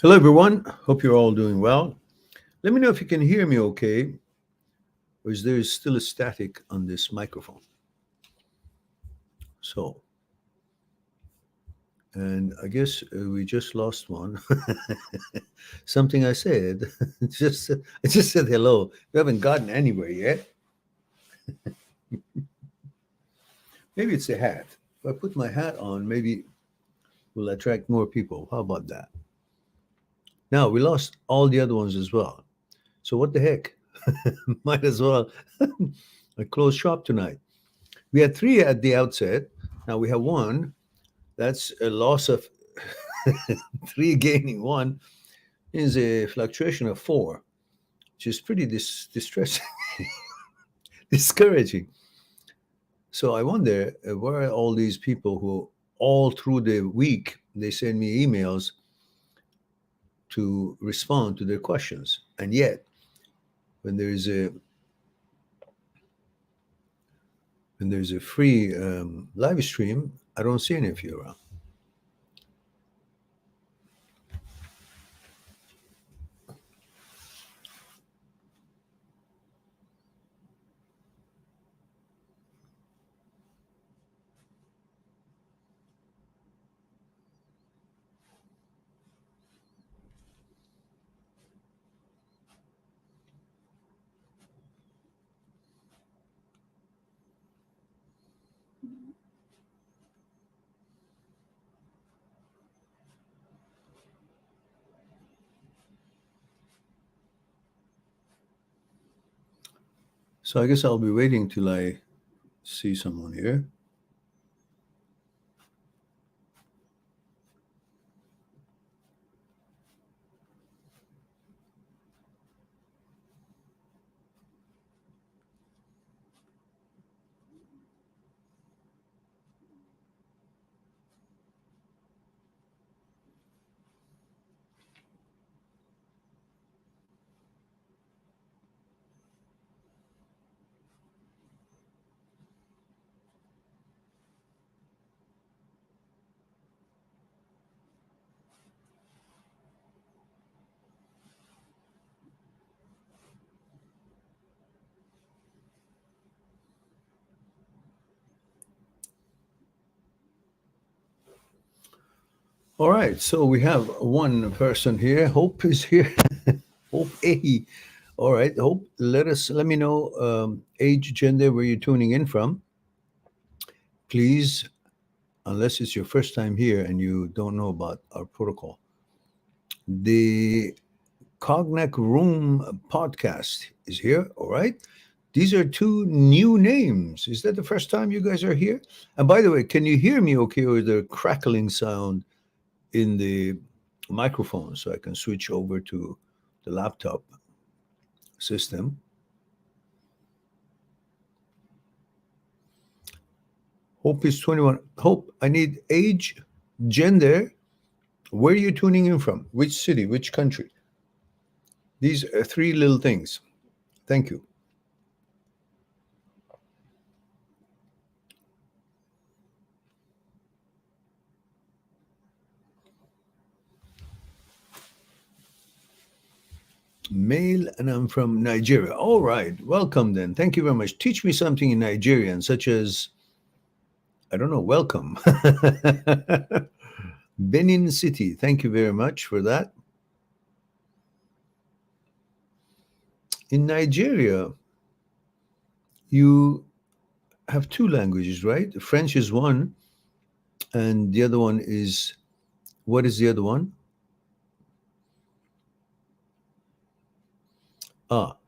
Hello, everyone. Hope you're all doing well. Let me know if you can hear me okay, or is there still a static on this microphone? So, and I guess we just lost one. Something I said, I just said hello. We haven't gotten anywhere yet. Maybe it's a hat. If I put my hat on, maybe we'll attract more people. How about that? Now we lost all the other ones as well. So what the heck? Might as well I close shop tonight. We had three at the outset. Now we have one. That's a loss of three gaining one is a fluctuation of four, which is pretty distressing, discouraging. So I wonder where are all these people who all through the week they send me emails to respond to their questions, and yet when there's a free live stream, I don't see any of you around. So I guess I'll be waiting till I see someone here. All right, so we have one person here. Hope is here. Hope A. All right, Hope. Let me know age, gender, where you're tuning in from. Please, unless it's your first time here and you don't know about our protocol. The Cognac Room podcast is here. All right. These are two new names. Is that the first time you guys are here? And by the way, can you hear me okay, or is there a crackling sound in the microphone so I can switch over to the laptop system? Hope is 21. Hope, I need age, gender, where are you tuning in from? Which city, which country? These are three little things. Thank you. Male, and I'm from Nigeria. All right, welcome then. Thank you very much. Teach me something in Nigerian, such as, I don't know, welcome. Benin City. Thank you very much for that. In Nigeria, you have two languages, right? French is one, and the other one is, what is the other one?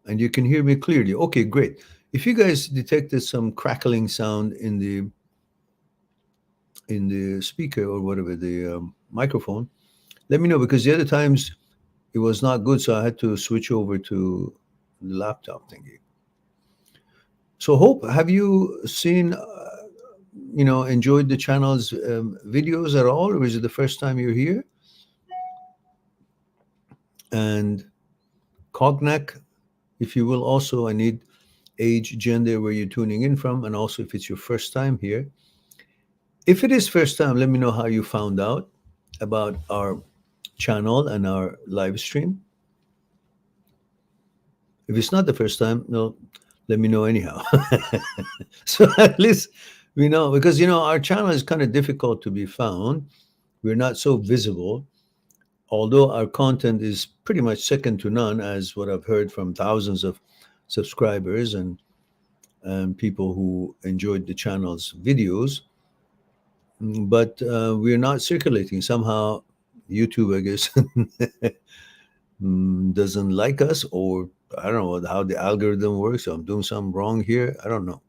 And you can hear me clearly. Okay, great. If you guys detected some crackling sound in the speaker or whatever, the microphone, let me know, because the other times it was not good, so I had to switch over to the laptop thingy. So Hope, have you seen, enjoyed the channel's videos at all, or is it the first time you're here? And Cognac, if you will, also, I need age, gender, where you're tuning in from, and also if it's your first time here. If it is first time, let me know how you found out about our channel and our live stream? If it's not the first time, no, let me know anyhow. So at least we know, because our channel is kind of difficult to be found. We're not so visible, although our content is pretty much second to none, as what I've heard from thousands of subscribers and people who enjoyed the channel's videos. But we're not circulating. Somehow YouTube, I guess, doesn't like us, or I don't know how the algorithm works. I'm doing something wrong here. I don't know.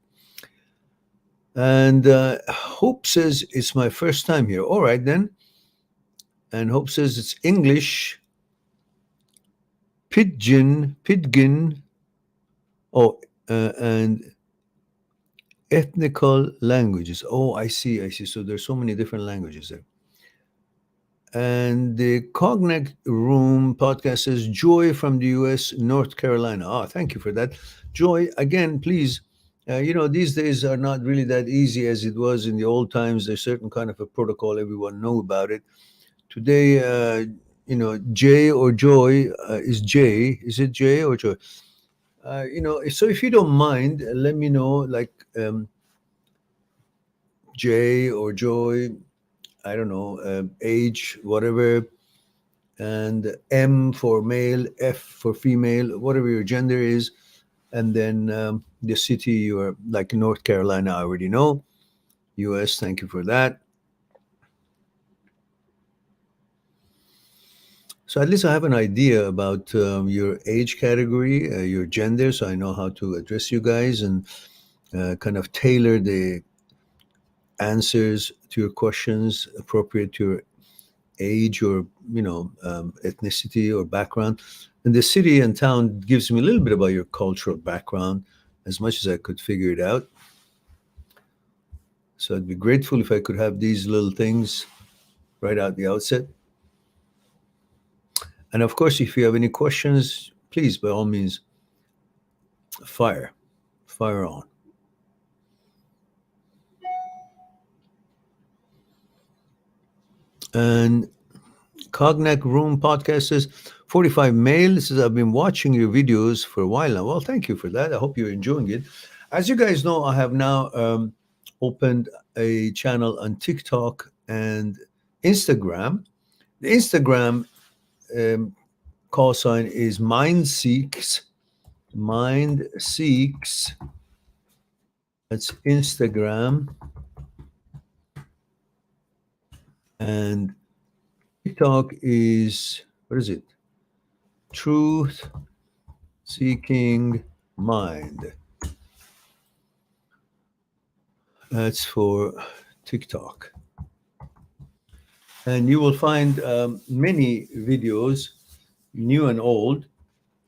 And Hope says it's my first time here. All right, then. And Hope says it's English, Pidgin, and ethnical languages. Oh, I see. So there's so many different languages there. And the Cognac Room podcast says Joy from the U.S., North Carolina. Oh, thank you for that. Joy, again, please. These days are not really that easy as it was in the old times. There's certain kind of a protocol. Everyone know about it. Today, Jay or Joy is Jay. Is it Jay or Joy? So if you don't mind, let me know, like Jay or Joy, I don't know, age, whatever, and M for male, F for female, whatever your gender is, and then the city you are, like North Carolina, I already know. US, thank you for that. So at least I have an idea about your age category, your gender, so I know how to address you guys and kind of tailor the answers to your questions appropriate to your age or ethnicity or background. And the city and town gives me a little bit about your cultural background, as much as I could figure it out. So I'd be grateful if I could have these little things right out the outset. And of course, if you have any questions, please, by all means, fire on. And Cognac Room podcast says 45 male. Says, I've been watching your videos for a while now. Well, thank you for that. I hope you're enjoying it. As you guys know, I have now opened a channel on TikTok and Instagram. The Instagram call sign is Mind Seeks. That's Instagram. And TikTok is, what is it? Truth Seeking Mind. That's for TikTok. And you will find many videos, new and old,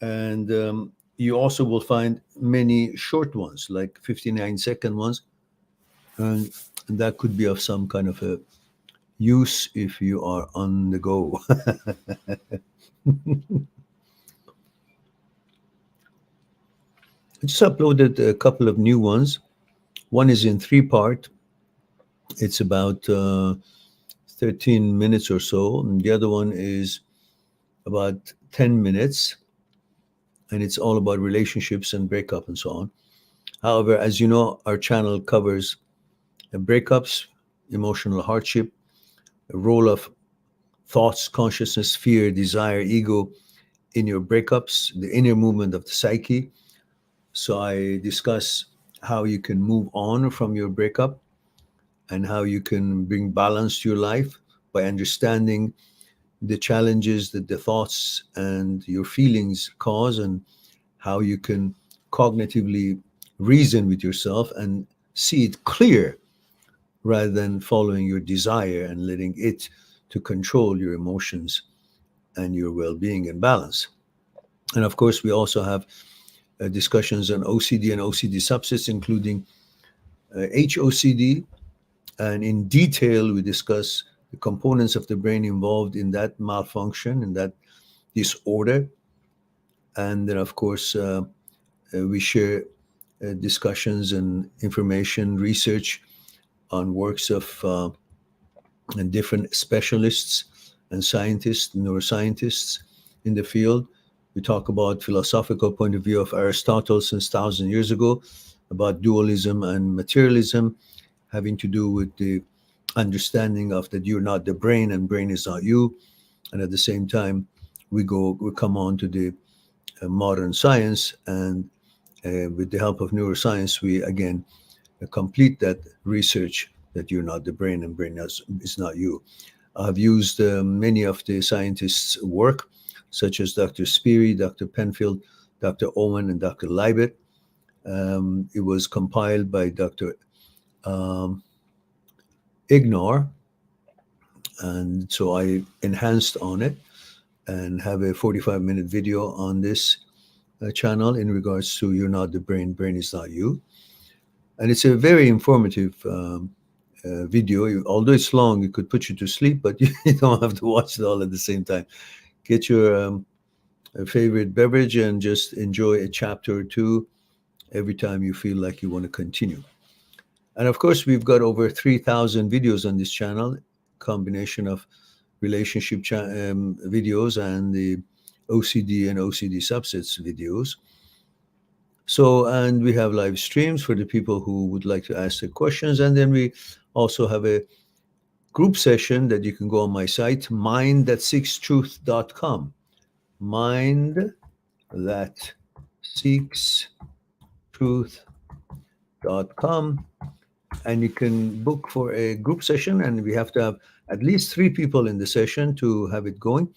and you also will find many short ones, like 59-second ones, and that could be of some kind of a use if you are on the go. I just uploaded a couple of new ones. One is in 3-part. It's about 13 minutes or so. And the other one is about 10 minutes. And it's all about relationships and breakup and so on. However, as you know, our channel covers breakups, emotional hardship, the role of thoughts, consciousness, fear, desire, ego in your breakups, the inner movement of the psyche. So I discuss how you can move on from your breakup and how you can bring balance to your life by understanding the challenges that the thoughts and your feelings cause, and how you can cognitively reason with yourself and see it clear rather than following your desire and letting it to control your emotions and your well-being and balance. And of course, we also have discussions on OCD and OCD subsets, including HOCD. And in detail, we discuss the components of the brain involved in that malfunction, in that disorder. And then, of course, we share discussions and information, research on works of different specialists and scientists, neuroscientists in the field. We talk about philosophical point of view of Aristotle since 1,000 years ago, about dualism and materialism, having to do with the understanding of that you're not the brain and brain is not you. And at the same time, we come on to the modern science, and with the help of neuroscience, we again complete that research that you're not the brain and brain is not you. I've used many of the scientists' work, such as Dr. Speary, Dr. Penfield, Dr. Owen, and Dr. Leibet. It was compiled by Dr. Ignore, and so I enhanced on it and have a 45-minute video on this channel in regards to you're not the brain, brain is not you. And it's a very informative video. Although it's long, it could put you to sleep, but you don't have to watch it all at the same time. Get your favorite beverage and just enjoy a chapter or two every time you feel like you want to continue. And of course, we've got over 3,000 videos on this channel, combination of relationship videos and the OCD and OCD subsets videos. So, and we have live streams for the people who would like to ask the questions. And then we also have a group session that you can go on my site, mindthatseekstruth.com. mindthatseekstruth.com. And you can book for a group session, and we have to have at least 3 people in the session to have it going.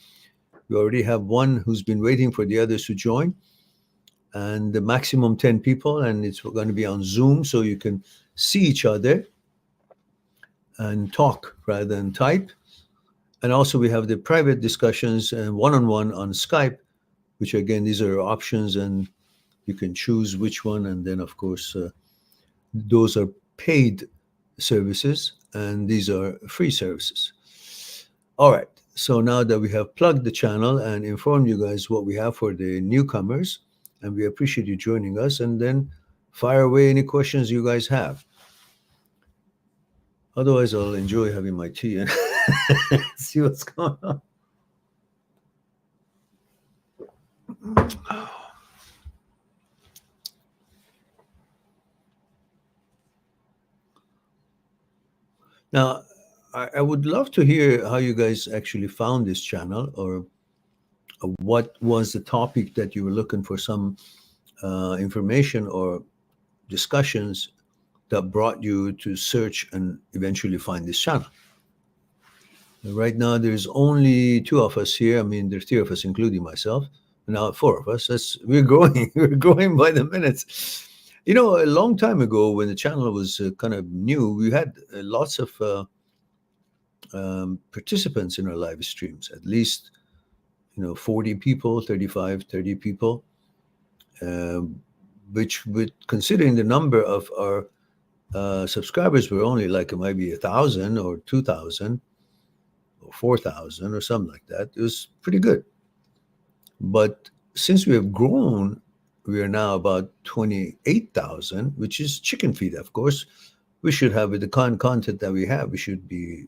We already have one who's been waiting for the others to join, and the maximum 10 people, and it's going to be on Zoom, so you can see each other and talk rather than type. And also we have the private discussions and one-on-one on Skype, which again, these are options, and you can choose which one. And then, of course, those are paid services, and these are free services. All right. So now that we have plugged the channel and informed you guys what we have for the newcomers, and we appreciate you joining us, and then fire away any questions you guys have. Otherwise, I'll enjoy having my tea and see what's going on. Now, I would love to hear how you guys actually found this channel, or what was the topic that you were looking for some information or discussions that brought you to search and eventually find this channel. Right now, there's only 2 of us here. I mean, there's 3 of us, including myself. Now 4 of us. We're growing. We're growing by the minutes. You know, a long time ago, when the channel was kind of new, we had lots of participants in our live streams. At least, 40 people, 35, 30 people. Which, with considering the number of our subscribers, were only like maybe 1,000 or 2,000 or 4,000 or something like that. It was pretty good. But since we have grown, we are now about 28,000, which is chicken feed, of course. We should have, with the content that we have, we should be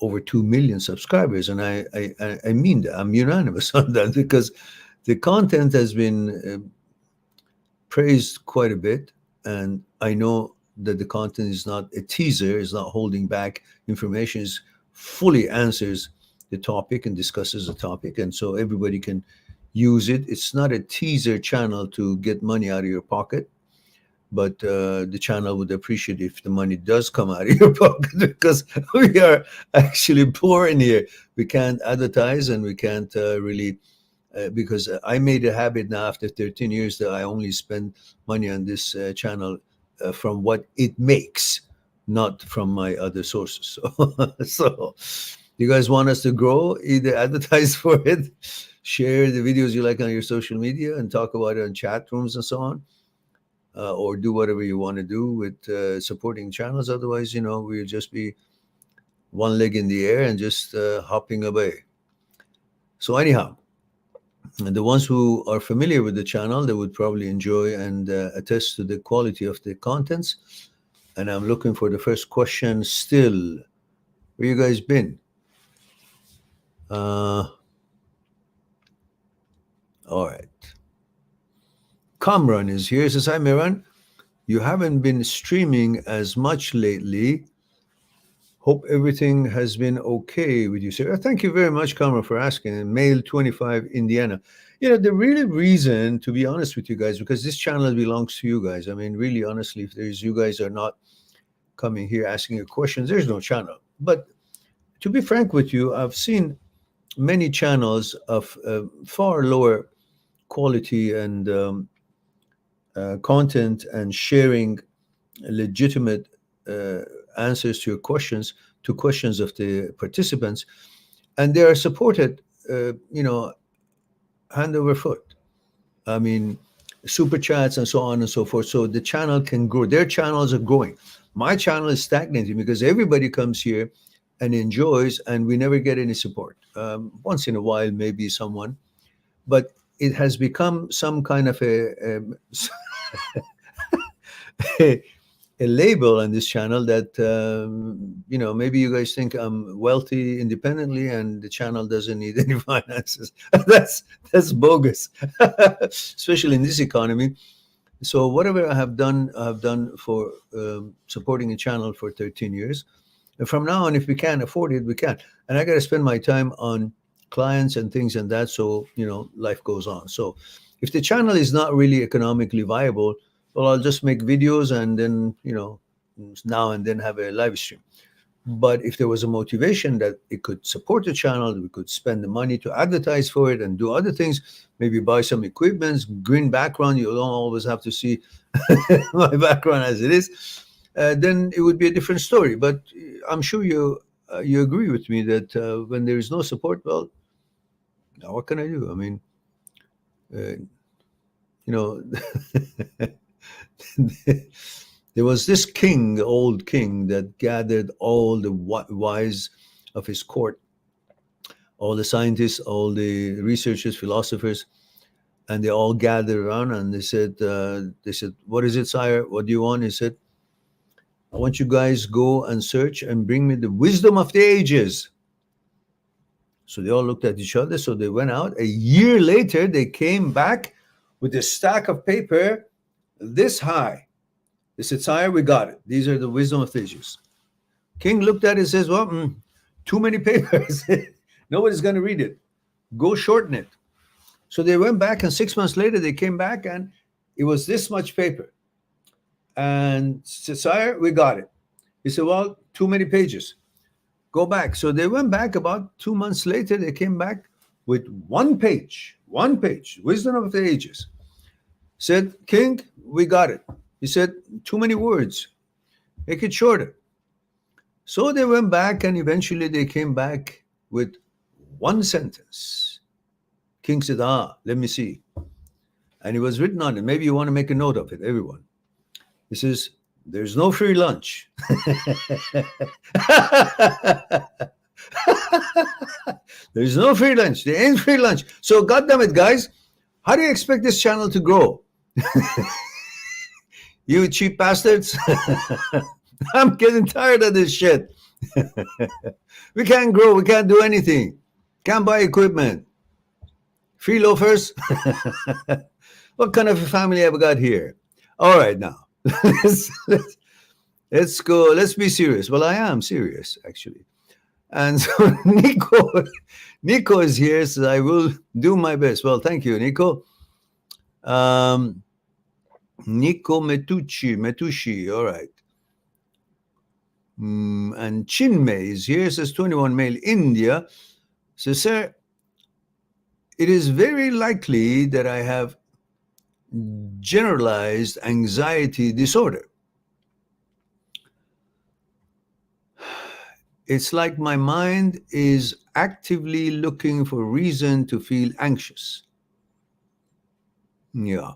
over 2 million subscribers. And I mean that. I'm unanimous on that, because the content has been praised quite a bit. And I know that the content is not a teaser, is not holding back information, is fully answers the topic and discusses the topic. And so everybody can use it. It's not a teaser channel to get money out of your pocket, but the channel would appreciate if the money does come out of your pocket, because we are actually poor in here. We can't advertise, and we can't really, because I made a habit now after 13 years that I only spend money on this channel from what it makes, not from my other sources. So you guys want us to grow, either advertise for it, share the videos you like on your social media and talk about it in chat rooms and so on, or do whatever you want to do with supporting channels. Otherwise, we'll just be one leg in the air and just hopping away. So anyhow, the ones who are familiar with the channel, they would probably enjoy and attest to the quality of the contents. And I'm looking for the first question still. Where you guys been? All right. Kamran is here. He says, hi, Miran. You haven't been streaming as much lately. Hope everything has been okay with you, sir. Thank you very much, Kamran, for asking. Male 25, Indiana. The really reason, to be honest with you guys, because this channel belongs to you guys. I mean, really, honestly, if there's you guys are not coming here asking your questions, there's no channel. But to be frank with you, I've seen many channels of far lower quality and content and sharing legitimate answers to your questions, to questions of the participants, and they are supported, hand over foot. I mean, super chats and so on and so forth. So the channel can grow. Their channels are growing. My channel is stagnating because everybody comes here and enjoys, and we never get any support. Once in a while, maybe someone, but it has become some kind of a label on this channel that maybe you guys think I'm wealthy independently and the channel doesn't need any finances. that's bogus, especially in this economy. So whatever I have done for supporting a channel for 13 years. And from now on, if we can't afford it, we can't. And I got to spend my time on clients and things and that. So, life goes on. So if the channel is not really economically viable, well, I'll just make videos and then, now and then have a live stream. But if there was a motivation that it could support the channel, we could spend the money to advertise for it and do other things, maybe buy some equipment, green background. You don't always have to see my background as it is. Then it would be a different story. But I'm sure you agree with me that when there is no support, well, now what can I do? I mean, there was this king, the old king, that gathered all the wise of his court, all the scientists, all the researchers, philosophers, and they all gathered around and they said, "What is it, sire? What do you want?" He said, "I want you guys go and search and bring me the wisdom of the ages." So they all looked at each other. So they went out. A year later, they came back with a stack of paper this high. They said, "Sire, we got it. These are the wisdom of the ages." King looked at it and says, "Well, too many papers. Nobody's going to read it. Go shorten it." So they went back, and 6 months later, they came back, and it was this much paper. And said, "Sire, we got it." He said, "Well, too many pages. Go back." So they went back. About 2 months later, they came back with one page, wisdom of the ages. Said, "King, we got it." He said, "Too many words. Make it shorter." So they went back, and eventually they came back with one sentence. King said, "Let me see." And it was written on it. Maybe you want to make a note of it, everyone. He says, "There's no free lunch." There's no free lunch. There ain't free lunch. So, goddamn it, guys, how do you expect this channel to grow? You cheap bastards. I'm getting tired of this shit. We can't grow. We can't do anything. Can't buy equipment. Free loafers. What kind of a family have I got here? All right, now. Let's go. Let's be serious. Well, I am serious, actually. And so Nico is here, so I will do my best. Well, thank you, Nico. Nico Metushi, all right. And Chinmay is here, says 21 male, India. So, sir, it is very likely that I have generalized anxiety disorder. It's like my mind is actively looking for reason to feel anxious. Yeah.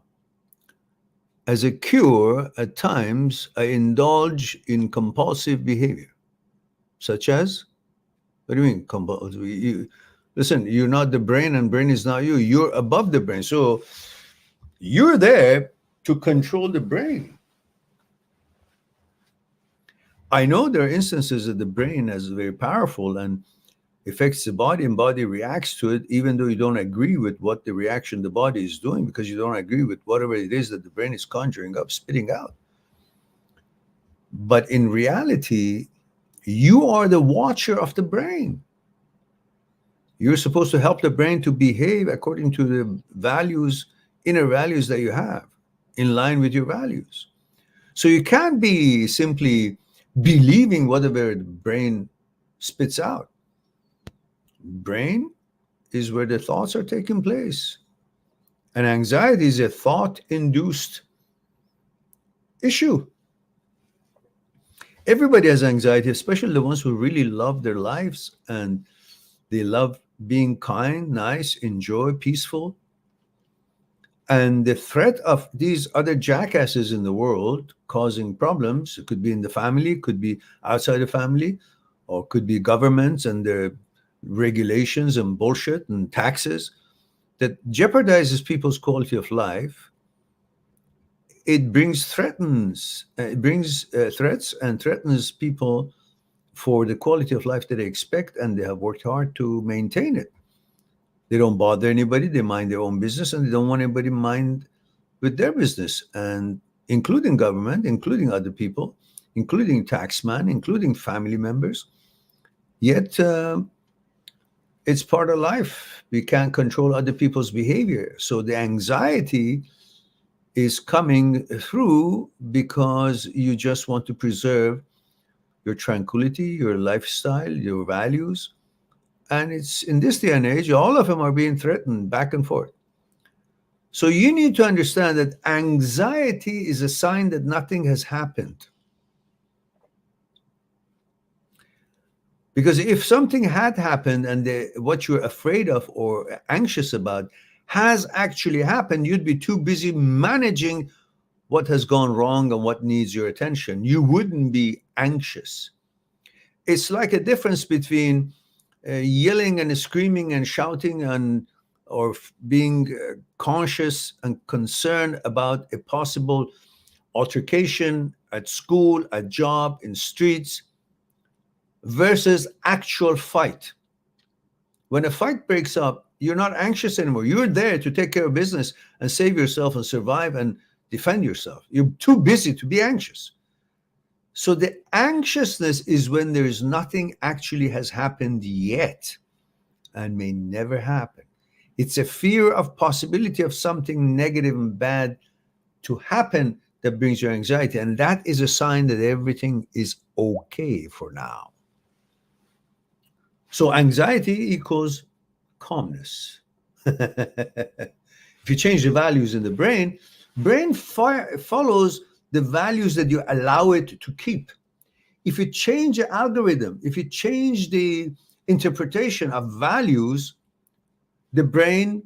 As a cure, at times, I indulge in compulsive behavior, such as, what do you mean compulsive? Listen, you're not the brain and brain is not you. You're above the brain. So you're there to control the brain. I know there are instances that the brain is very powerful and affects the body, and body reacts to it, even though you don't agree with what the reaction the body is doing, because you don't agree with whatever it is that the brain is conjuring up, spitting out. But in reality, you are the watcher of the brain. You're supposed to help the brain to behave according to the values, inner values that you have, in line with your values. So you can't be simply believing whatever the brain spits out. Brain is where the thoughts are taking place. And anxiety is a thought-induced issue. Everybody has anxiety, especially the ones who really love their lives and they love being kind, nice, enjoy, peaceful. And the threat of these other jackasses in the world causing problems, it could be in the family, it could be outside the family, or it could be governments and their regulations and bullshit and taxes that jeopardizes people's quality of life. It brings threats and threatens people for the quality of life that they expect, and they have worked hard to maintain it. They don't bother anybody, they mind their own business, and they don't want anybody mind with their business, and including government, including other people, including taxman, including family members. Yet it's part of life. We can't control other people's behavior. So the anxiety is coming through because you just want to preserve your tranquility, your lifestyle, your values. And it's in this day and age, all of them are being threatened back and forth. So you need to understand that anxiety is a sign that nothing has happened. Because if something had happened and what you're afraid of or anxious about has actually happened, you'd be too busy managing what has gone wrong and what needs your attention. You wouldn't be anxious. It's like a difference between yelling and screaming and shouting or being conscious and concerned about a possible altercation at school, at job, in streets, versus actual fight. When a fight breaks up, you're not anxious anymore. You're there to take care of business and save yourself and survive and defend yourself. You're too busy to be anxious. So the anxiousness is when there's nothing actually has happened yet and may never happen. It's a fear of possibility of something negative and bad to happen that brings your anxiety. And that is a sign that everything is okay for now. So anxiety equals calmness. If you change the values in the brain follows the values that you allow it to keep. If you change the algorithm, if you change the interpretation of values, the brain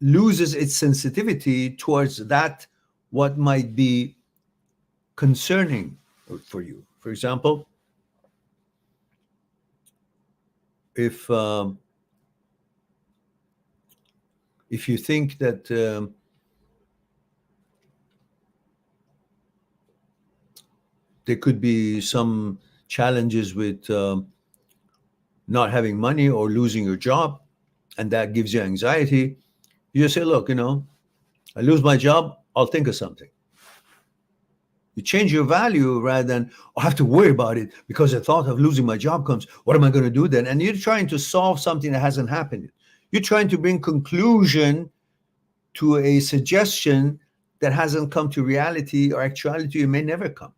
loses its sensitivity towards that, what might be concerning for you. For example, if you think that there could be some challenges with not having money or losing your job, and that gives you anxiety, you just say, look, I lose my job, I'll think of something. You change your value rather than, I have to worry about it because the thought of losing my job comes. What am I going to do then? And you're trying to solve something that hasn't happened. You're trying to bring conclusion to a suggestion that hasn't come to reality or actuality. It may never come.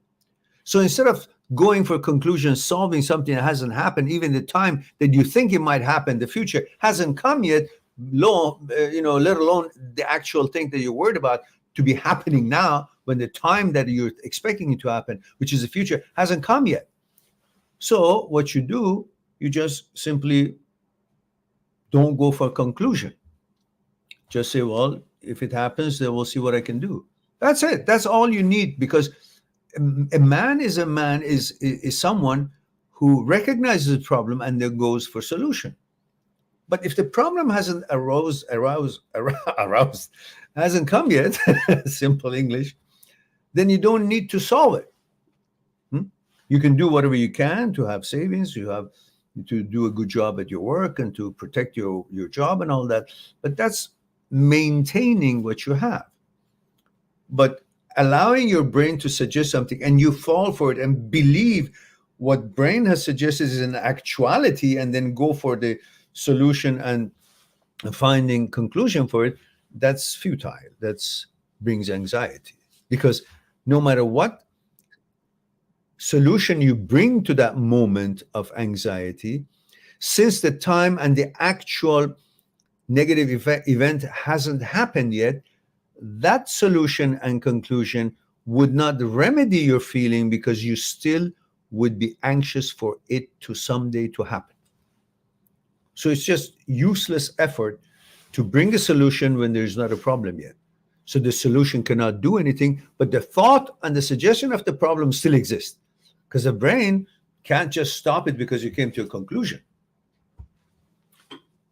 So instead of going for conclusions, solving something that hasn't happened, even the time that you think it might happen, the future hasn't come yet, let alone the actual thing that you're worried about to be happening now, when the time that you're expecting it to happen, which is the future, hasn't come yet. So what you do, you just simply don't go for a conclusion. Just say, well, if it happens, then we'll see what I can do. That's it. That's all you need, because a man is someone who recognizes the problem and then goes for solution. But if the problem hasn't aroused, hasn't come yet, simple English, then you don't need to solve it. You can do whatever you can to have savings, you have to do a good job at your work and to protect your job and all that. But that's maintaining what you have. But allowing your brain to suggest something and you fall for it and believe what brain has suggested is an actuality and then go for the solution and finding conclusion for it, that's futile. That's brings anxiety. Because no matter what solution you bring to that moment of anxiety, since the time and the actual negative event hasn't happened yet, that solution and conclusion would not remedy your feeling because you still would be anxious for it to someday to happen. So it's just useless effort to bring a solution when there's not a problem yet. So the solution cannot do anything, but the thought and the suggestion of the problem still exist, because the brain can't just stop it because you came to a conclusion.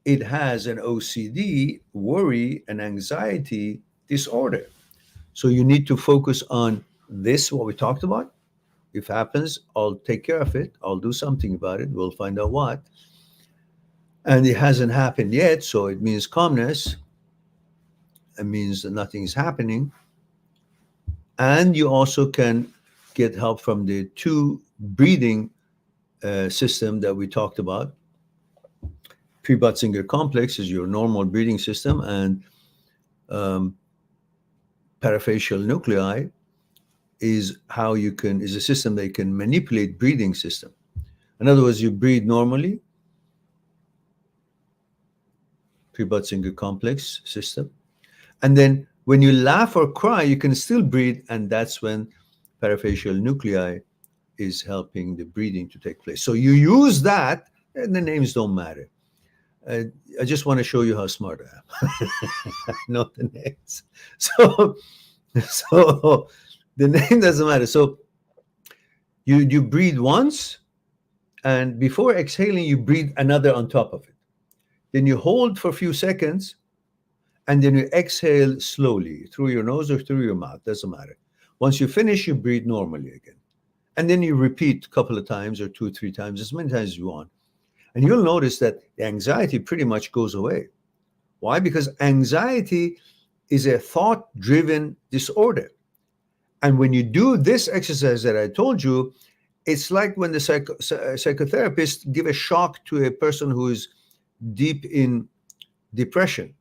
It has an OCD, worry, and anxiety disorder. So you need to focus on this, what we talked about. If it happens, I'll take care of it. I'll do something about it. We'll find out what. And it hasn't happened yet, so it means calmness. It means that nothing is happening. And you also can get help from the two breathing system that we talked about. Pre-Butzinger complex is your normal breathing system, and parafacial nuclei is a system that you can manipulate breathing system. In other words, you breathe normally, Pre-Butzinger complex system. And then when you laugh or cry, you can still breathe, and that's when parafacial nuclei is helping the breathing to take place. So you use that, and the names don't matter. I just want to show you how smart I am. I know the names. So the name doesn't matter. So you breathe once, and before exhaling, you breathe another on top of it. Then you hold for a few seconds, and then you exhale slowly through your nose or through your mouth, doesn't matter. Once you finish, you breathe normally again. And then you repeat a couple of times or 2 or 3 times, as many times as you want. And you'll notice that the anxiety pretty much goes away. Why? Because anxiety is a thought-driven disorder. And when you do this exercise that I told you, it's like when the psychotherapist give a shock to a person who is deep in depression.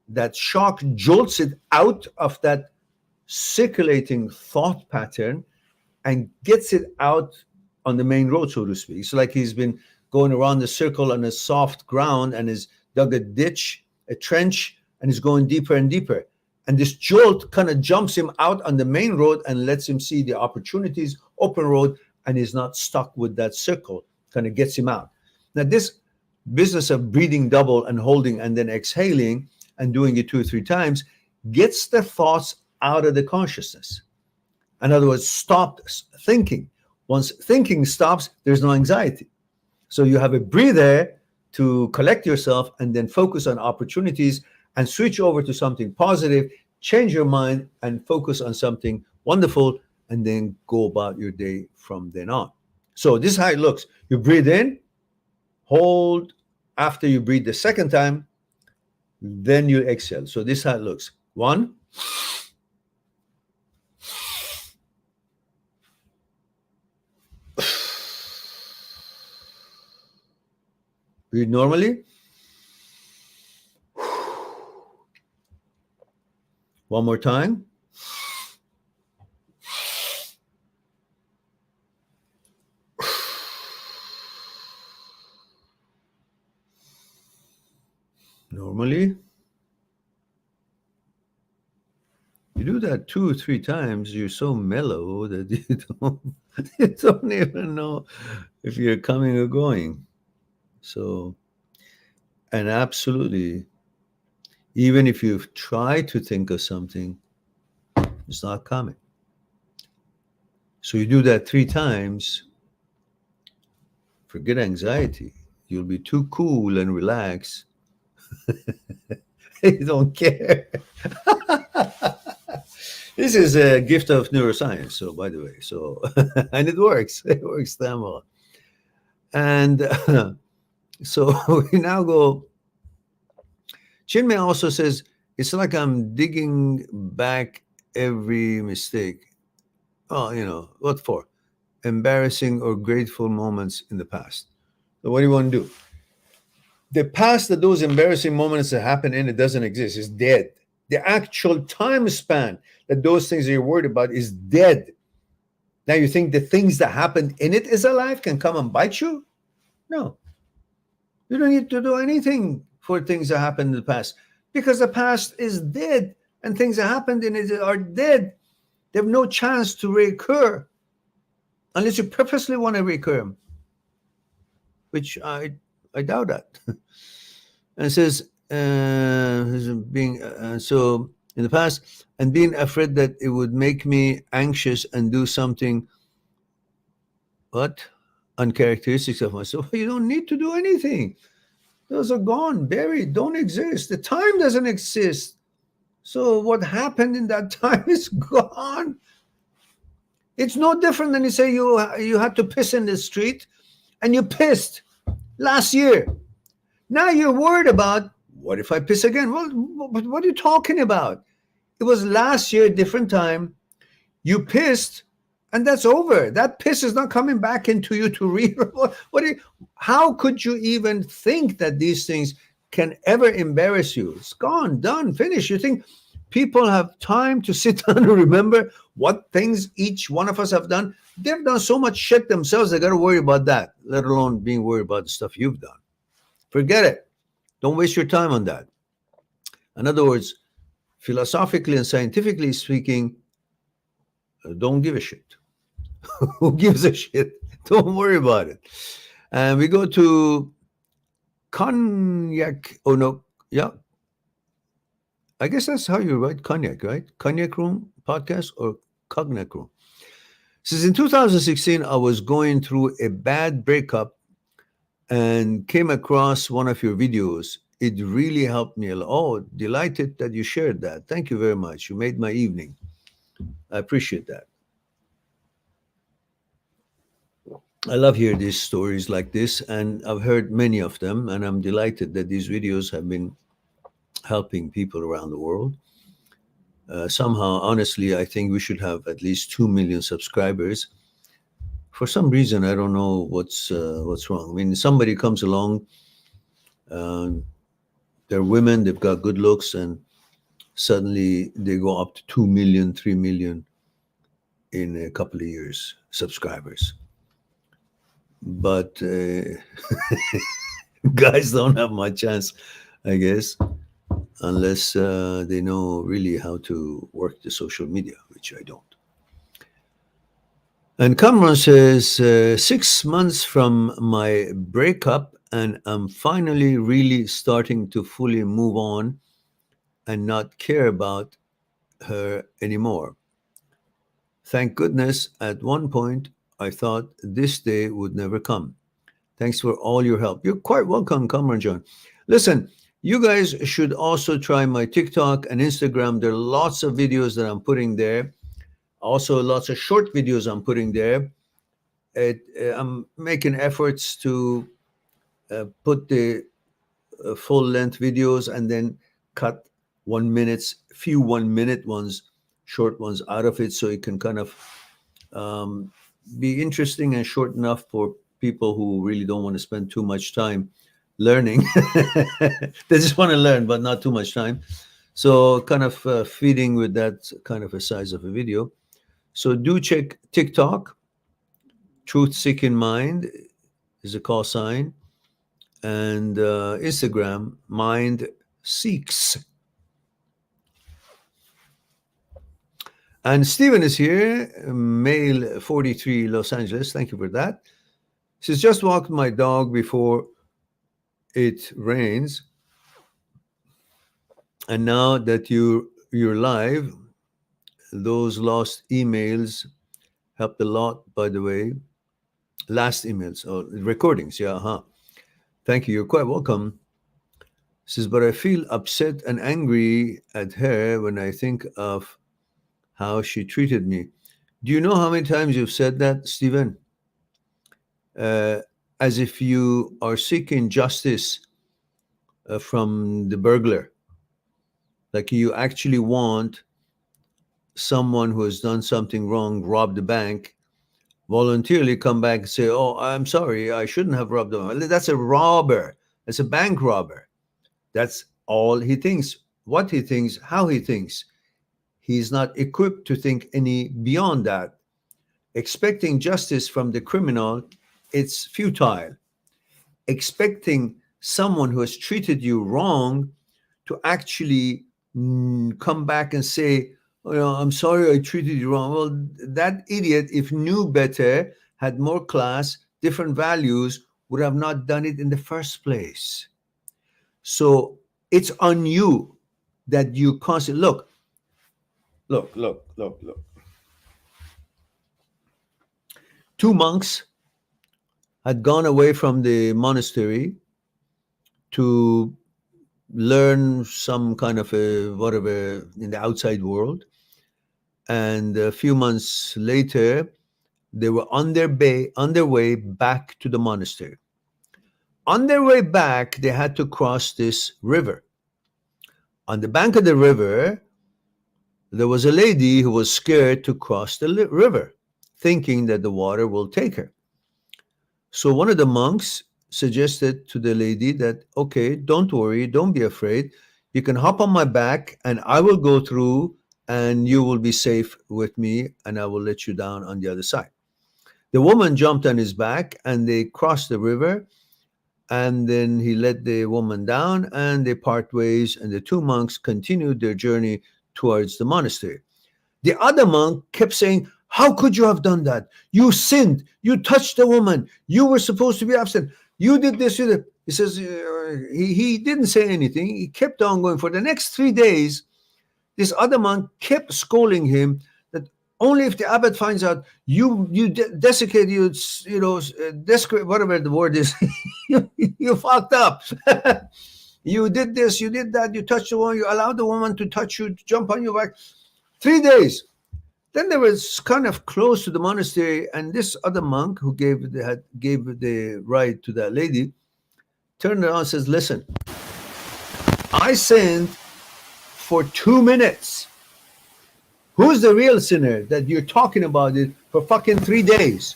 That shock jolts it out of that circulating thought pattern and gets it out on the main road, so to speak. It's like he's been going around the circle on a soft ground and has dug a ditch, a trench, and is going deeper and deeper. And this jolt kind of jumps him out on the main road and lets him see the opportunities, open road, and he's not stuck with that circle, kind of gets him out. Now, this business of breathing double and holding and then exhaling and doing it 2 or 3 times gets the thoughts out of the consciousness. In other words, stop thinking. Once thinking stops, there's no anxiety. So you have a breather to collect yourself and then focus on opportunities and switch over to something positive, change your mind and focus on something wonderful, and then go about your day from then on. So this is how it looks. You breathe in, hold. After you breathe the second time, then you exhale. So this is how it looks. 1. Breathe normally. 1 more time. Normally. You do that 2 or 3 times, you're so mellow that you don't even know if you're coming or going. So, and absolutely, even if you've tried to think of something, it's not coming. So you do that 3 times, forget anxiety. You'll be too cool and relaxed. You don't care. This is a gift of neuroscience, so by the way. So, and it works. It works damn well. And So we now go. Chinmay also says, it's like I'm digging back every mistake. Oh, what for? Embarrassing or grateful moments in the past. So what do you want to do? The past that those embarrassing moments that happen in it doesn't exist. It's dead. The actual time span that those things that you're worried about is dead. Now you think the things that happened in it is alive can come and bite you? No. You don't need to do anything for things that happened in the past because the past is dead and things that happened in it are dead. They have no chance to recur unless you purposely want to recur them, which I doubt that. And it says, being so in the past and being afraid that it would make me anxious and do something what uncharacteristics of myself. You don't need to do anything. Those are gone, buried, don't exist. The time doesn't exist. So what happened in that time is gone. It's no different than you say you had to piss in the street and you pissed last year. Now you're worried about what if I piss again? Well, what are you talking about? It was last year, different time. You pissed, and that's over. That piss is not coming back into you to read. How could you even think that these things can ever embarrass you? It's gone, done, finished. You think people have time to sit down and remember what things each one of us have done? They've done so much shit themselves, they got to worry about that, let alone being worried about the stuff you've done. Forget it. Don't waste your time on that. In other words, philosophically and scientifically speaking, don't give a shit. Who gives a shit? Don't worry about it. And we go to cognac. Oh, no. Yeah. I guess that's how you write cognac, right? Cognac Room podcast or Cognac Room. Since in 2016, I was going through a bad breakup and came across one of your videos. It really helped me a lot. Oh, delighted that you shared that. Thank you very much. You made my evening. I appreciate that. I love hearing these stories like this, and I've heard many of them, and I'm delighted that these videos have been helping people around the world. Somehow, honestly, I think we should have at least 2 million subscribers. For some reason, I don't know what's wrong. I mean, somebody comes along, uh, they're women, they've got good looks, and suddenly they go up to 2 million, 3 million in a couple of years, subscribers. But guys don't have much chance, I guess, unless they know really how to work the social media, which I don't. And Cameron says, 6 months from my breakup, and I'm finally really starting to fully move on and not care about her anymore. Thank goodness, at one point, I thought this day would never come. Thanks for all your help. You're quite welcome, Cameron John. Listen, you guys should also try my TikTok and Instagram. There are lots of videos that I'm putting there. Also, lots of short videos I'm putting there. I'm making efforts to put the full length videos and then cut 1 minute, few 1 minute ones, short ones out of it, so it can kind of be interesting and short enough for people who really don't want to spend too much time learning. They just want to learn, but not too much time. So kind of feeding with that kind of a size of a video. So do check TikTok. Truth Seeking Mind is a call sign. And Instagram, Mind Seeks. And Stephen is here, male 43, Los Angeles. Thank you for that. She's just walked my dog before it rains. And now that you're live, those lost emails helped a lot, by the way. Last emails, or recordings, yeah, Thank you, you're quite welcome. Says, but I feel upset and angry at her when I think of how she treated me. Do you know how many times you've said that, Stephen? as if you are seeking justice from the burglar. Like you actually want someone who has done something wrong, robbed the bank, voluntarily come back and say, "Oh, I'm sorry, I shouldn't have robbed the bank." That's a robber. That's a bank robber. That's all he thinks, what he thinks, how he thinks. He's not equipped to think any beyond that. Expecting justice from the criminal, it's futile. Expecting someone who has treated you wrong to actually come back and say, "Oh, no, I'm sorry I treated you wrong." Well, that idiot, if knew better, had more class, different values, would have not done it in the first place. So it's on you that you constantly look. Two monks had gone away from the monastery to learn some kind of a whatever in the outside world. And a few months later, they were on their way back to the monastery. On their way back, they had to cross this river. On the bank of the river, there was a lady who was scared to cross the river, thinking that the water will take her. So one of the monks suggested to the lady that, "Okay, don't worry, don't be afraid. You can hop on my back and I will go through and you will be safe with me and I will let you down on the other side." The woman jumped on his back and they crossed the river, and then he let the woman down and they part ways, and the two monks continued their journey towards the monastery. The other monk kept saying, "How could you have done that? You sinned. You touched the woman. You were supposed to be absent. You did this." He says, he didn't say anything. He kept on going. For the next 3 days, this other monk kept scolding him that only if the abbot finds out you desecrate, desecrate, whatever the word is, you fucked up. You did this, you did that, you touched the woman, you allowed the woman to touch you, to jump on your back. 3 days. Then they were kind of close to the monastery, and this other monk who gave the ride to that lady turned around and says, "Listen, I sinned for 2 minutes. Who's the real sinner that you're talking about it for fucking 3 days?"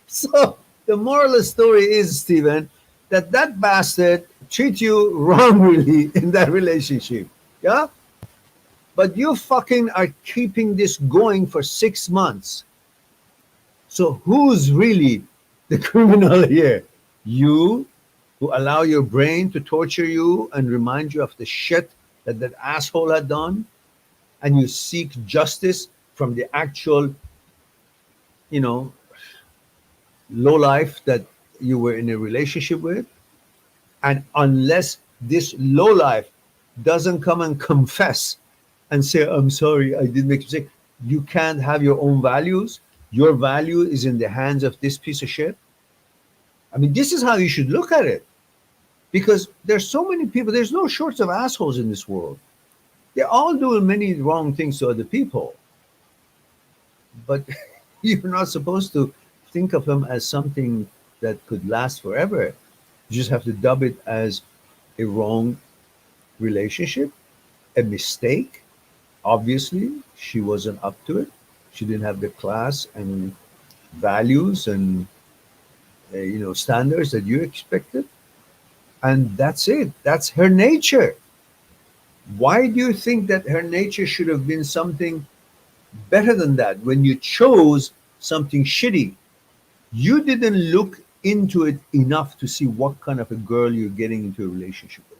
So the moral of the story is, Stephen, that bastard treat you wrongly in that relationship. Yeah? But you fucking are keeping this going for 6 months. So who's really the criminal here? You, who allow your brain to torture you and remind you of the shit that asshole had done, and you seek justice from the actual, lowlife that you were in a relationship with. And unless this lowlife doesn't come and confess and say, "I'm sorry, I did make a mistake," you can't have your own values. Your value is in the hands of this piece of shit. I mean, this is how you should look at it. Because there's so many people, there's no shortage of assholes in this world. They're all doing many wrong things to other people. But you're not supposed to think of them as something that could last forever. You just have to dub it as a wrong relationship, a mistake. Obviously, she wasn't up to it. She didn't have the class and values and standards that you expected. And that's it. That's her nature. Why do you think that her nature should have been something better than that when you chose something shitty? You didn't look into it enough to see what kind of a girl you're getting into a relationship with.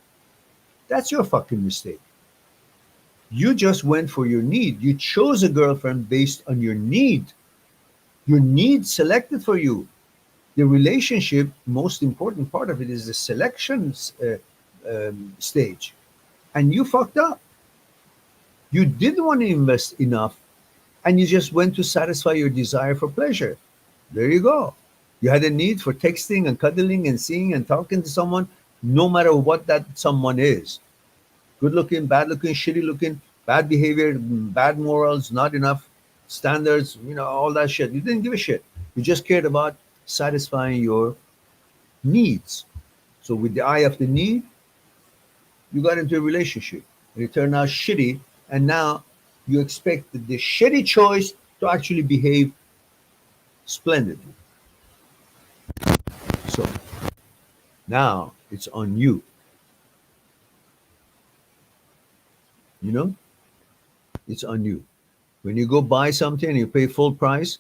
That's your fucking mistake. You just went for your need. You chose a girlfriend based on your need. Your need selected for you. The relationship, most important part of it is the selection stage. And you fucked up. You didn't want to invest enough, and you just went to satisfy your desire for pleasure. There you go. You had a need for texting and cuddling and seeing and talking to someone, no matter what that someone is. Good looking, bad looking, shitty looking, bad behavior, bad morals, not enough standards, all that shit. You didn't give a shit. You just cared about satisfying your needs. So with the eye of the need, you got into a relationship and it turned out shitty, and now you expect the shitty choice to actually behave splendidly. So now it's on you. You know, it's on you. When you go buy something and you pay full price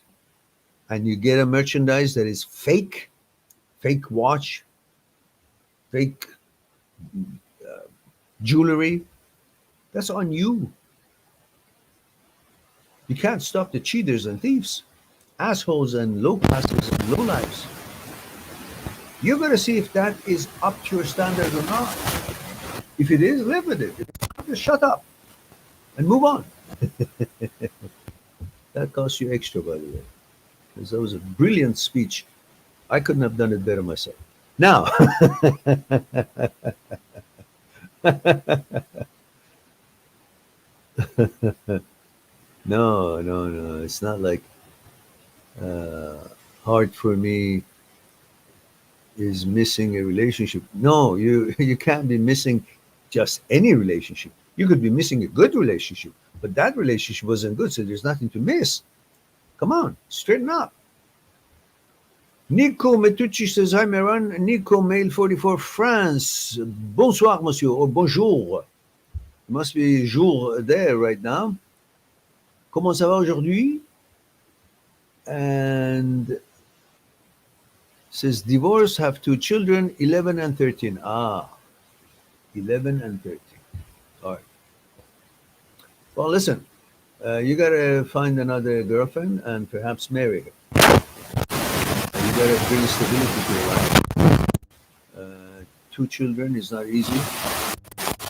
and you get a merchandise that is fake, fake watch, fake jewelry, that's on you. You can't stop the cheaters and thieves, assholes and low classes and low lives. You're going to see if that is up to your standard or not. If it is, live with it. If not, just shut up and move on. That costs you extra, by the way, because that was a brilliant speech. I couldn't have done it better myself. Now, no. It's not like uh, hard for me is missing a relationship. No, you can't be missing just any relationship. You could be missing a good relationship, but that relationship wasn't good, so there's nothing to miss. Come on, straighten up. Nico Metucci says, hi, Meran. Nico, male 44, France. Bonsoir, monsieur, or bonjour. It must be jour there right now. Comment ça va aujourd'hui? And says, divorce, have 2 children, 11 and 13. 11 and 13. All right. Well, listen, you got to find another girlfriend and perhaps marry her. You got to bring stability to your life. 2 children is not easy.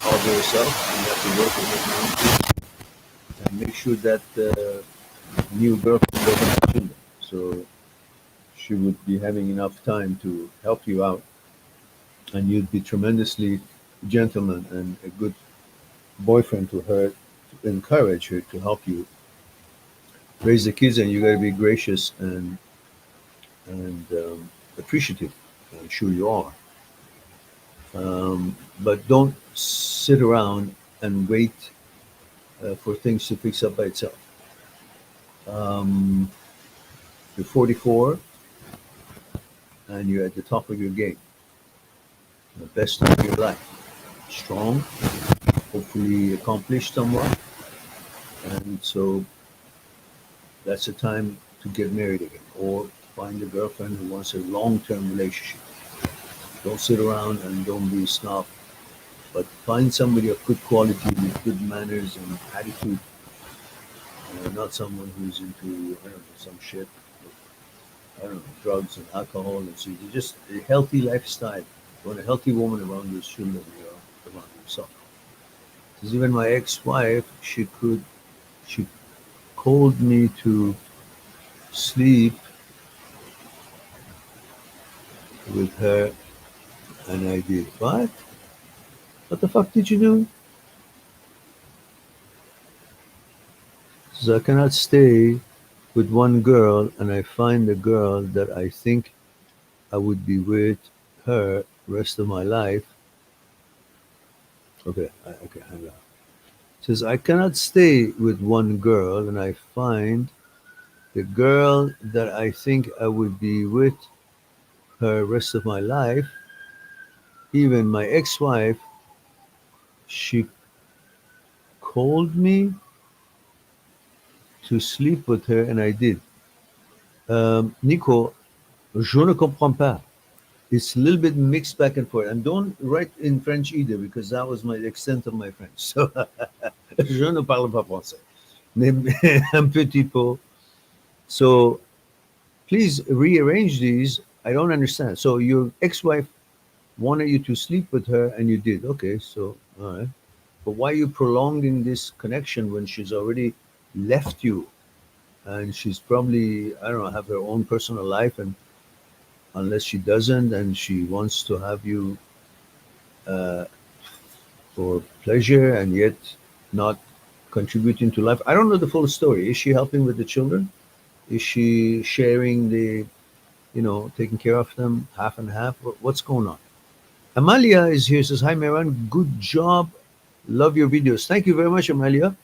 All by yourself. You have to work with it and make sure that new girlfriend doesn't have children. So she would be having enough time to help you out, and you'd be tremendously gentleman and a good boyfriend to her, to encourage her to help you raise the kids. And you got to be gracious and appreciative. I'm sure you are. But don't sit around and wait for things to fix up by itself. You're 44 and you're at the top of your game, the best time of your life. Strong, hopefully accomplished somewhat, and so that's the time to get married again, or find a girlfriend who wants a long-term relationship. Don't sit around and don't be a snob, but find somebody of good quality with good manners and attitude, not someone who's into, I don't know, some shit, I don't know, drugs and alcohol, and so you just a healthy lifestyle. You want a healthy woman around you, assume that you are around yourself. Because even my ex-wife, she called me to sleep with her, and I did. What? What the fuck did you do? So I cannot stay with one girl, and I find a girl that I think I would be with her rest of my life. Okay, hang on. It says I cannot stay with one girl, and I find the girl that I think I would be with her rest of my life. Even my ex-wife, she called me to sleep with her, and I did. Nico, je ne comprends pas. It's a little bit mixed back and forth. And don't write in French either, because that was my extent of my French. So, je ne parle pas français. Un petit peu. So, please rearrange these. I don't understand. So, your ex-wife wanted you to sleep with her, and you did. Okay, so, all right. But why are you prolonging this connection when she's already left you? And she's probably, I don't know, have her own personal life, and unless she doesn't and she wants to have you for pleasure and yet not contributing to life. I don't know the full story. Is she helping with the children? Is she sharing the taking care of them, half and half. What's going on? Amalia is here, says, hi, Meran. Good job. Love your videos. Thank you very much, Amalia.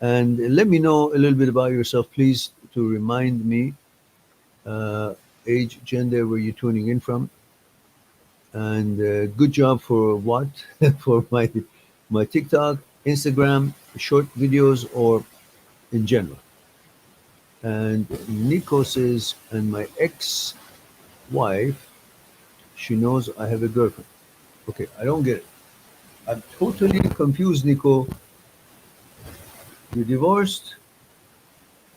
And let me know a little bit about yourself, please, to remind me age, gender, where you're tuning in from. And good job for what? For my TikTok, Instagram, short videos, or in general. And Nico says, and my ex-wife, she knows I have a girlfriend. Okay, I don't get it. I'm totally confused, Nico. You're divorced.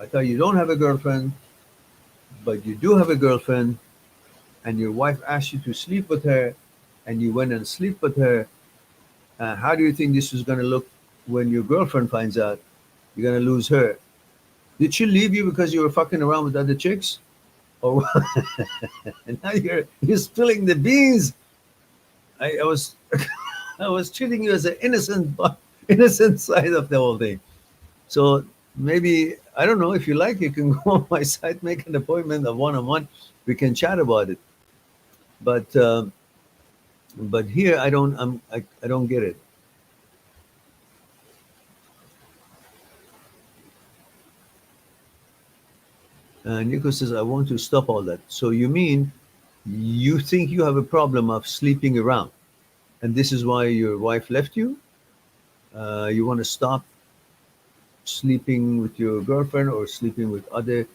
I thought you don't have a girlfriend, but you do have a girlfriend, and your wife asked you to sleep with her, and you went and sleep with her. How do you think this is going to look when your girlfriend finds out? You're going to lose her. Did she leave you because you were fucking around with other chicks? Or and now you're spilling the beans. I was I was treating you as an innocent side of the whole thing. So maybe I don't know, if you like, you can go on my site, make an appointment, a one-on-one. We can chat about it. But here I don't get it. Nico says, I want to stop all that. So you mean you think you have a problem of sleeping around, and this is why your wife left you? You want to stop sleeping with your girlfriend, or sleeping with other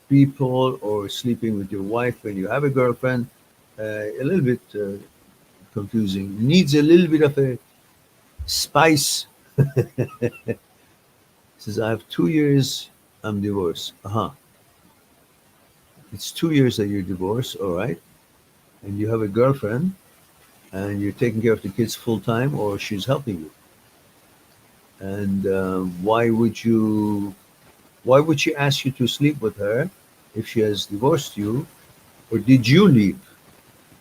people, or sleeping with your wife when you have a girlfriend? A little bit confusing. Needs a little bit of a spice. Says, I have 2 years I'm divorced. It's 2 years that you're divorced, all right, and you have a girlfriend, and you're taking care of the kids full time, or she's helping you. And why would she ask you to sleep with her if she has divorced you, or did you leave?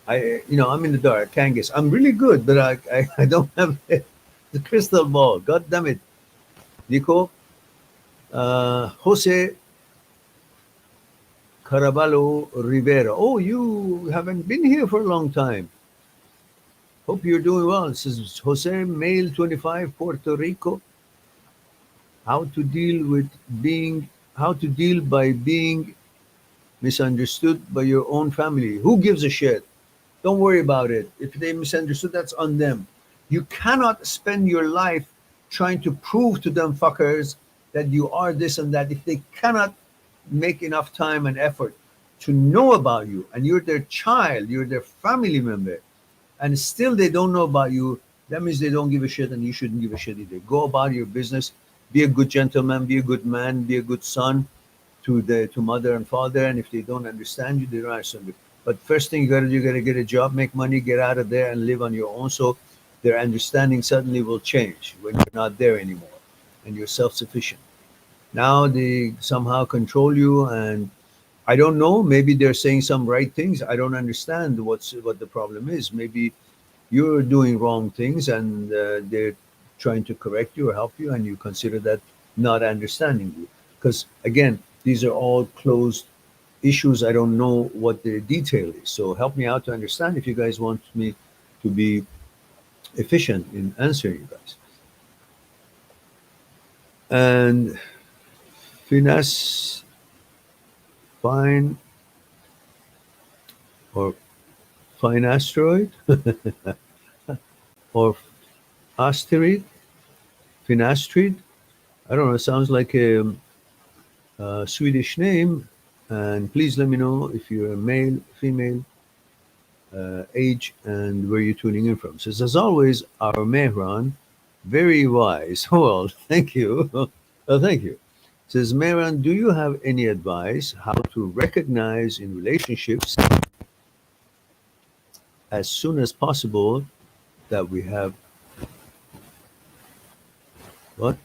I'm in the dark. I can't guess. I'm really good, but I don't have the crystal ball. God damn it, Nico. Jose Caraballo Rivera. Oh, you haven't been here for a long time. Hope you're doing well. This is Jose, male 25, Puerto Rico. How to deal by being misunderstood by your own family. Who gives a shit? Don't worry about it. If they misunderstood, that's on them. You cannot spend your life trying to prove to them fuckers that you are this and that if they cannot make enough time and effort to know about you, and you're their child, you're their family member, and still they don't know about you. That means they don't give a shit, and you shouldn't give a shit either. Go about your business. Be a good gentleman, be a good man, be a good son to mother and father. And if they don't understand you, they don't understand you. But first thing you got to do, you got to get a job, make money, get out of there, and live on your own. So their understanding suddenly will change when you're not there anymore, and you're self-sufficient. Now they somehow control you, and I don't know. Maybe they're saying some right things. I don't understand what the problem is. Maybe you're doing wrong things, and they're trying to correct you or help you, and you consider that not understanding you. Because again, these are all closed issues. I don't know what the detail is. So help me out to understand if you guys want me to be efficient in answering you guys. And finesse, fine, or fine asteroid, or asteroid, finasteroid. I don't know. It sounds like a Swedish name. And please let me know if you're a male, female, age, and where you're tuning in from. So as always, our Mehran, very wise. Well, thank you. Well, thank you. Says Mehran, do you have any advice how to recognize in relationships as soon as possible that we have what?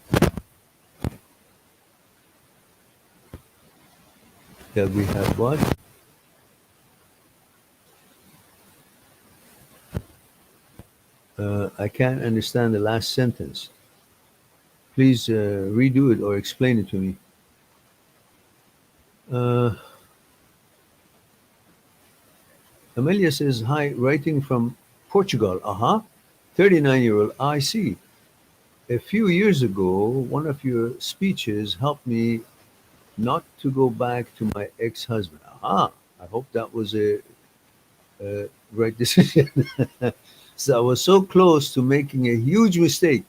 That we have what? I can't understand the last sentence. Please redo it or explain it to me. Uh, Amelia says, hi, writing from Portugal. 39-year-old. I see. A few years ago, one of your speeches helped me not to go back to my ex-husband. I hope that was a right decision. So I was so close to making a huge mistake,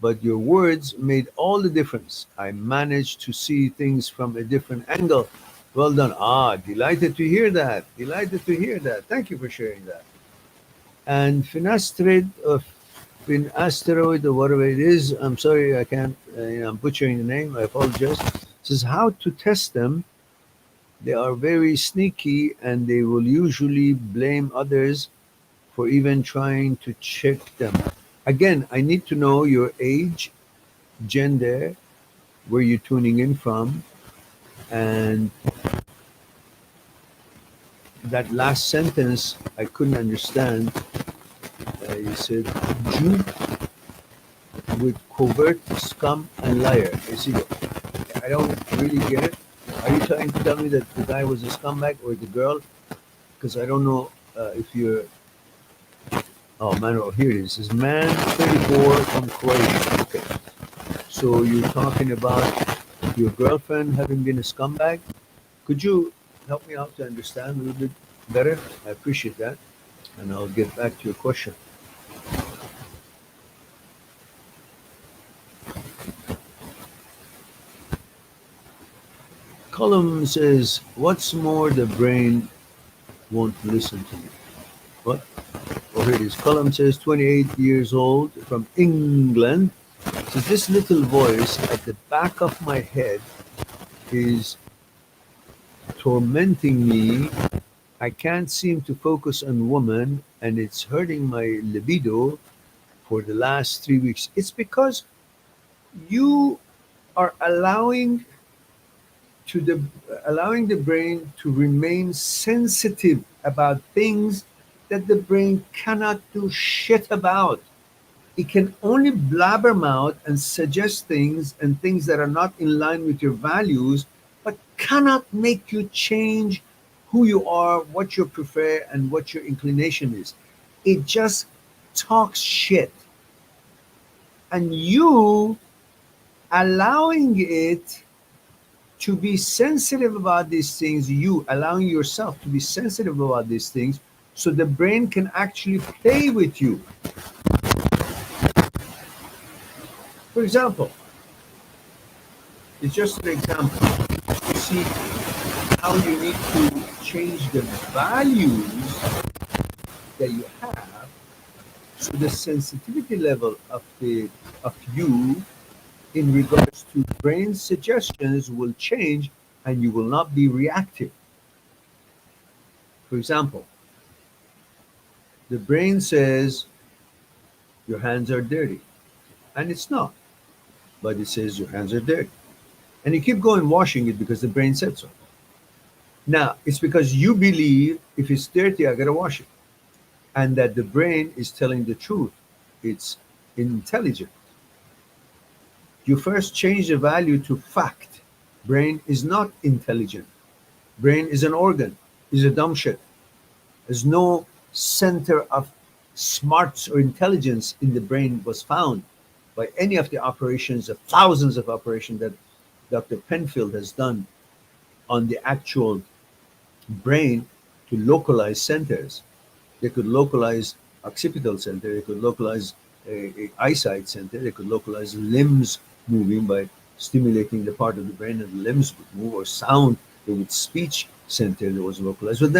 but your words made all the difference. I managed to see things from a different angle. Well done. Delighted to hear that. Delighted to hear that. Thank you for sharing that. And finasteroid or whatever it is, I'm sorry, I can't, I'm butchering the name, I apologize. Says how to test them. They are very sneaky and they will usually blame others for even trying to check them. Again, I need to know your age, gender, where you're tuning in from, and that last sentence I couldn't understand. You said, Jew with covert scum and liar. You see, I don't really get it. Are you trying to tell me that the guy was a scumbag or the girl? Because I don't know if you're. Oh, man, here it is. It's man 34 from Croatia. Okay. So you're talking about your girlfriend having been a scumbag? Could you help me out to understand a little bit better? I appreciate that. And I'll get back to your question. Column says, what's more, the brain won't listen to me. What? Oh, here it is. Column says, 28 years old from England. Says, this little voice at the back of my head is tormenting me. I can't seem to focus on women and it's hurting my libido for the last 3 weeks. It's because you are allowing the brain to remain sensitive about things that the brain cannot do shit about. It can only blabbermouth and suggest things and things that are not in line with your values, but cannot make you change who you are, what you prefer, and what your inclination is. It just talks shit. And you allowing it to be sensitive about these things, you allowing yourself to be sensitive about these things, so the brain can actually play with you. For example, it's just an example. You see how you need to change the values that you have, so the sensitivity level of you in regards to brain suggestions will change and you will not be reactive. For example, the brain says your hands are dirty, and it's not, but it says your hands are dirty. And you keep going washing it because the brain said so. Now, it's because you believe if it's dirty, I gotta wash it. And that the brain is telling the truth. It's intelligent. You first change the value to fact. Brain is not intelligent. Brain is an organ, is a dumb shit. There's no center of smarts or intelligence in the brain was found by any of the operations, of thousands of operations that Dr. Penfield has done on the actual brain to localize centers. They could localize occipital center, they could localize a eyesight center, they could localize limbs moving by stimulating the part of the brain and the limbs would move, or sound, there was speech center that was localized, but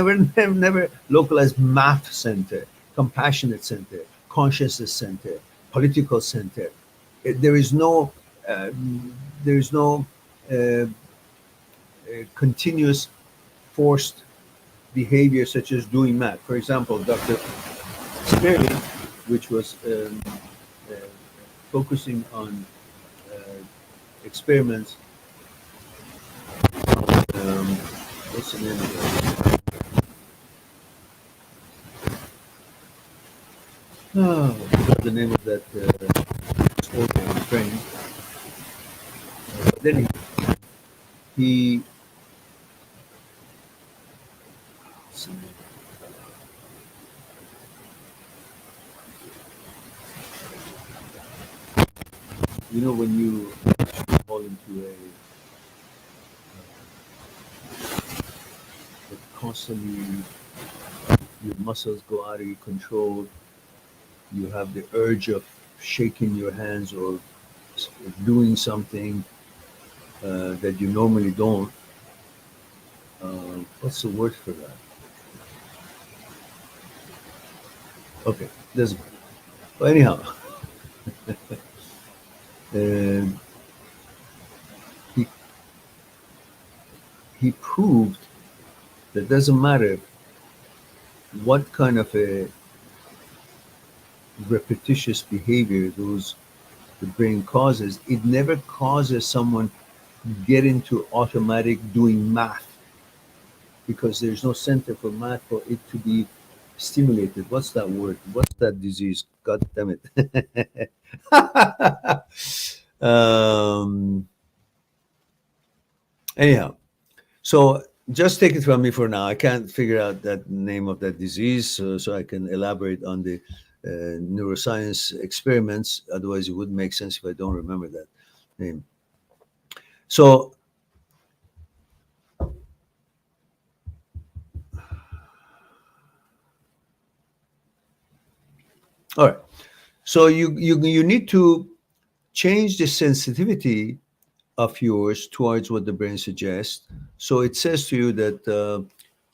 never localized math center, compassionate center, consciousness center, political center. There is no continuous forced behavior such as doing math. For example, Dr. Sperling, which was uh, focusing on experiments. What's the name of it? I forgot the name of that sport I was training. Then he You know, when you fall into a constantly, your muscles go out of your control, you have the urge of shaking your hands or doing something that you normally don't. What's the word for that? Okay, doesn't matter. But anyhow, uh, he he proved that doesn't matter what kind of a repetitious behavior those the brain causes, it never causes someone get into automatic doing math because there's no center for math for it to be stimulated. What's that word? What's that disease? God damn it. Anyhow, so just take it from me for now. I can't figure out that name of that disease, so I can elaborate on the neuroscience experiments. Otherwise, it wouldn't make sense if I don't remember that name. So, all right. So you need to change the sensitivity of yours towards what the brain suggests. So it says to you that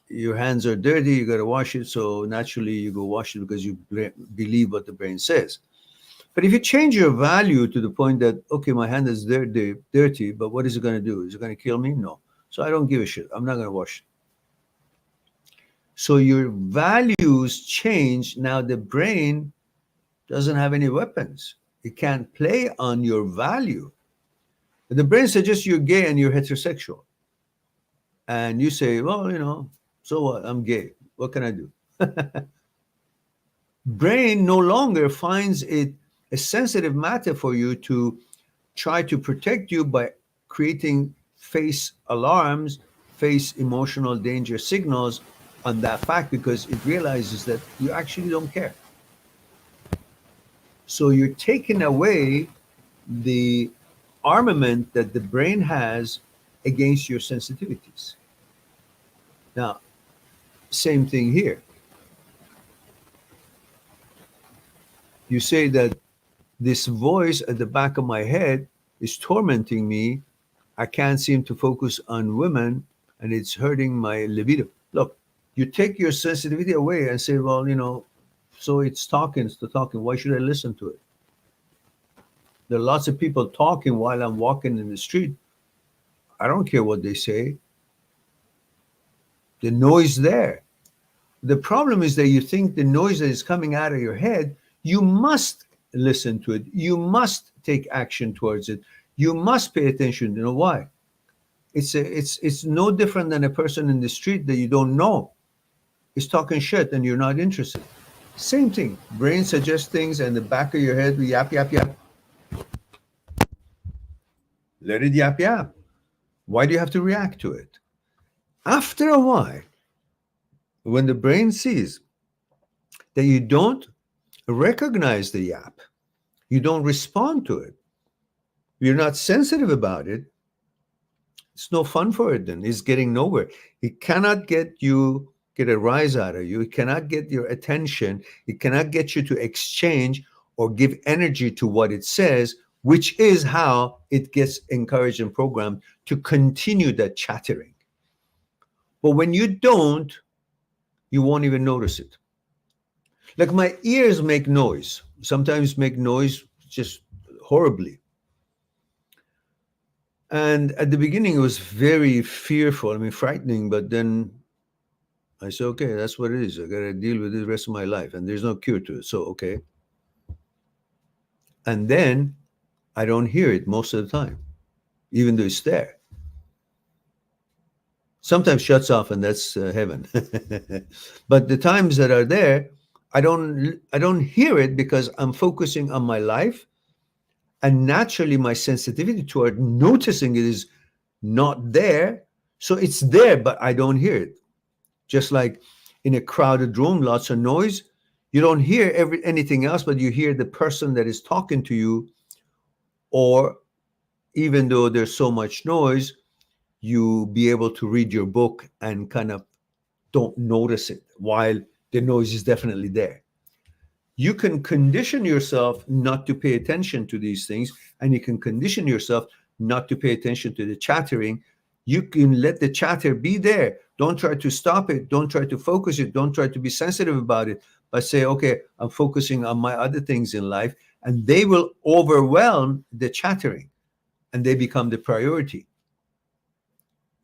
your hands are dirty, you got to wash it. So naturally, you go wash it because you believe what the brain says. But if you change your value to the point that, okay, my hand is dirty, but what is it going to do? Is it going to kill me? No. So I don't give a shit. I'm not going to wash it. So your values change. Now the brain doesn't have any weapons. It can't play on your value. The brain suggests you're gay and you're heterosexual. And you say, well, so what? I'm gay. What can I do? Brain no longer finds it a sensitive matter for you to try to protect you by creating face alarms, face emotional danger signals on that fact because it realizes that you actually don't care. So you're taking away the armament that the brain has against your sensitivities. Now, same thing here. You say that this voice at the back of my head is tormenting me. I can't seem to focus on women and it's hurting my libido. Look, you take your sensitivity away and say, well, so it's talking, Why should I listen to it? There are lots of people talking while I'm walking in the street. I don't care what they say. The noise there. The problem is that you think the noise that is coming out of your head, you must listen to it. You must take action towards it. You must pay attention. You know why? It's no different than a person in the street that you don't know is talking shit and you're not interested. Same thing. Brain suggests things and the back of your head, yap, yap, yap. Let it yap, yap. Why do you have to react to it? After a while, when the brain sees that you don't recognize the yap, you don't respond to it, you're not sensitive about it, it's no fun for it then. It's getting nowhere. It cannot get a rise out of you. It cannot get your attention. It cannot get you to exchange or give energy to what it says, which is how it gets encouraged and programmed to continue that chattering. But when you don't, you won't even notice it. Like my ears make noise, sometimes make noise just horribly. And at the beginning, it was very fearful, frightening, but then I said, okay, that's what it is. I got to deal with it the rest of my life, and there's no cure to it. So, okay. And then I don't hear it most of the time, even though it's there. Sometimes shuts off, and that's heaven. But the times that are there, I don't hear it because I'm focusing on my life. And naturally, my sensitivity toward noticing it is not there. So it's there, but I don't hear it. Just like in a crowded room, lots of noise. You don't hear anything else, but you hear the person that is talking to you Or even though there's so much noise, you be able to read your book and kind of don't notice it while the noise is definitely there. You can condition yourself not to pay attention to these things, and you can condition yourself not to pay attention to the chattering. You can let the chatter be there. Don't try to stop it. Don't try to focus it. Don't try to be sensitive about it. But say, okay, I'm focusing on my other things in life, and they will overwhelm the chattering, and they become the priority.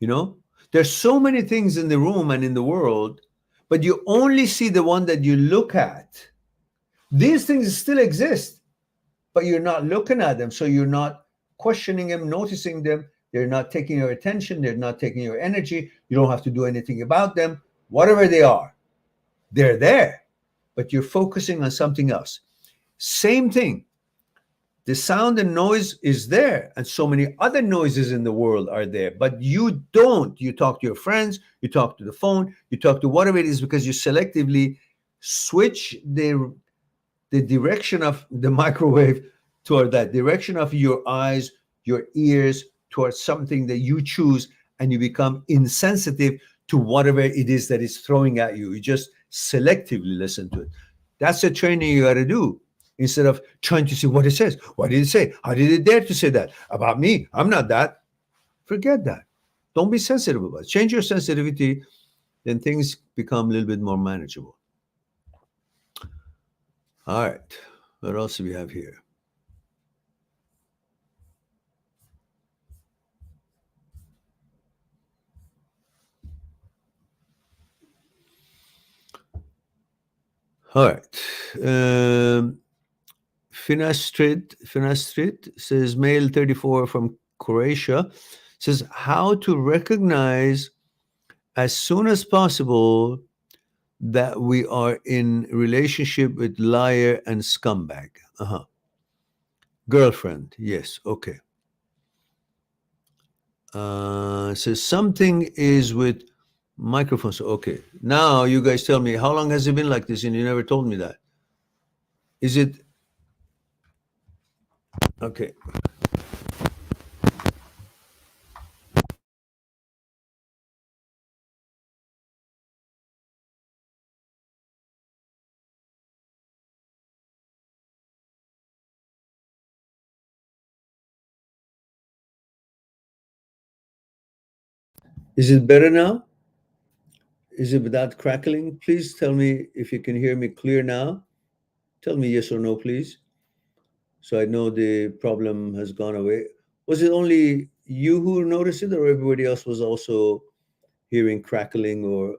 You know, there's so many things in the room and in the world, but you only see the one that you look at. These things still exist, but you're not looking at them. So you're not questioning them, noticing them. They're not taking your attention. They're not taking your energy. You don't have to do anything about them. Whatever they are, they're there, but you're focusing on something else. Same thing. The sound and noise is there, and so many other noises in the world are there, but you don't. You talk to your friends, you talk to the phone, you talk to whatever it is, because you selectively switch the direction of the microwave toward that direction of your eyes, your ears, towards something that you choose, and you become insensitive to whatever it is that is throwing at you. You just selectively listen to it. That's the training you got to do. Instead of trying to see what it says. What did it say? How did it dare to say that? About me? I'm not that. Forget that. Don't be sensitive about it. Change your sensitivity, then things become a little bit more manageable. All right. What else do we have here? All right. Finastrid says, male 34 from Croatia, says, how to recognize as soon as possible that we are in relationship with liar and scumbag. Girlfriend, yes, okay. Says something is with microphones. Okay, now you guys tell me, how long has it been like this? And you never told me that. Is it okay? Is it better now? Is it without crackling? Please tell me if you can hear me clear now. Tell me yes or no, please, so I know the problem has gone away. Was it only you who noticed it, or everybody else was also hearing crackling or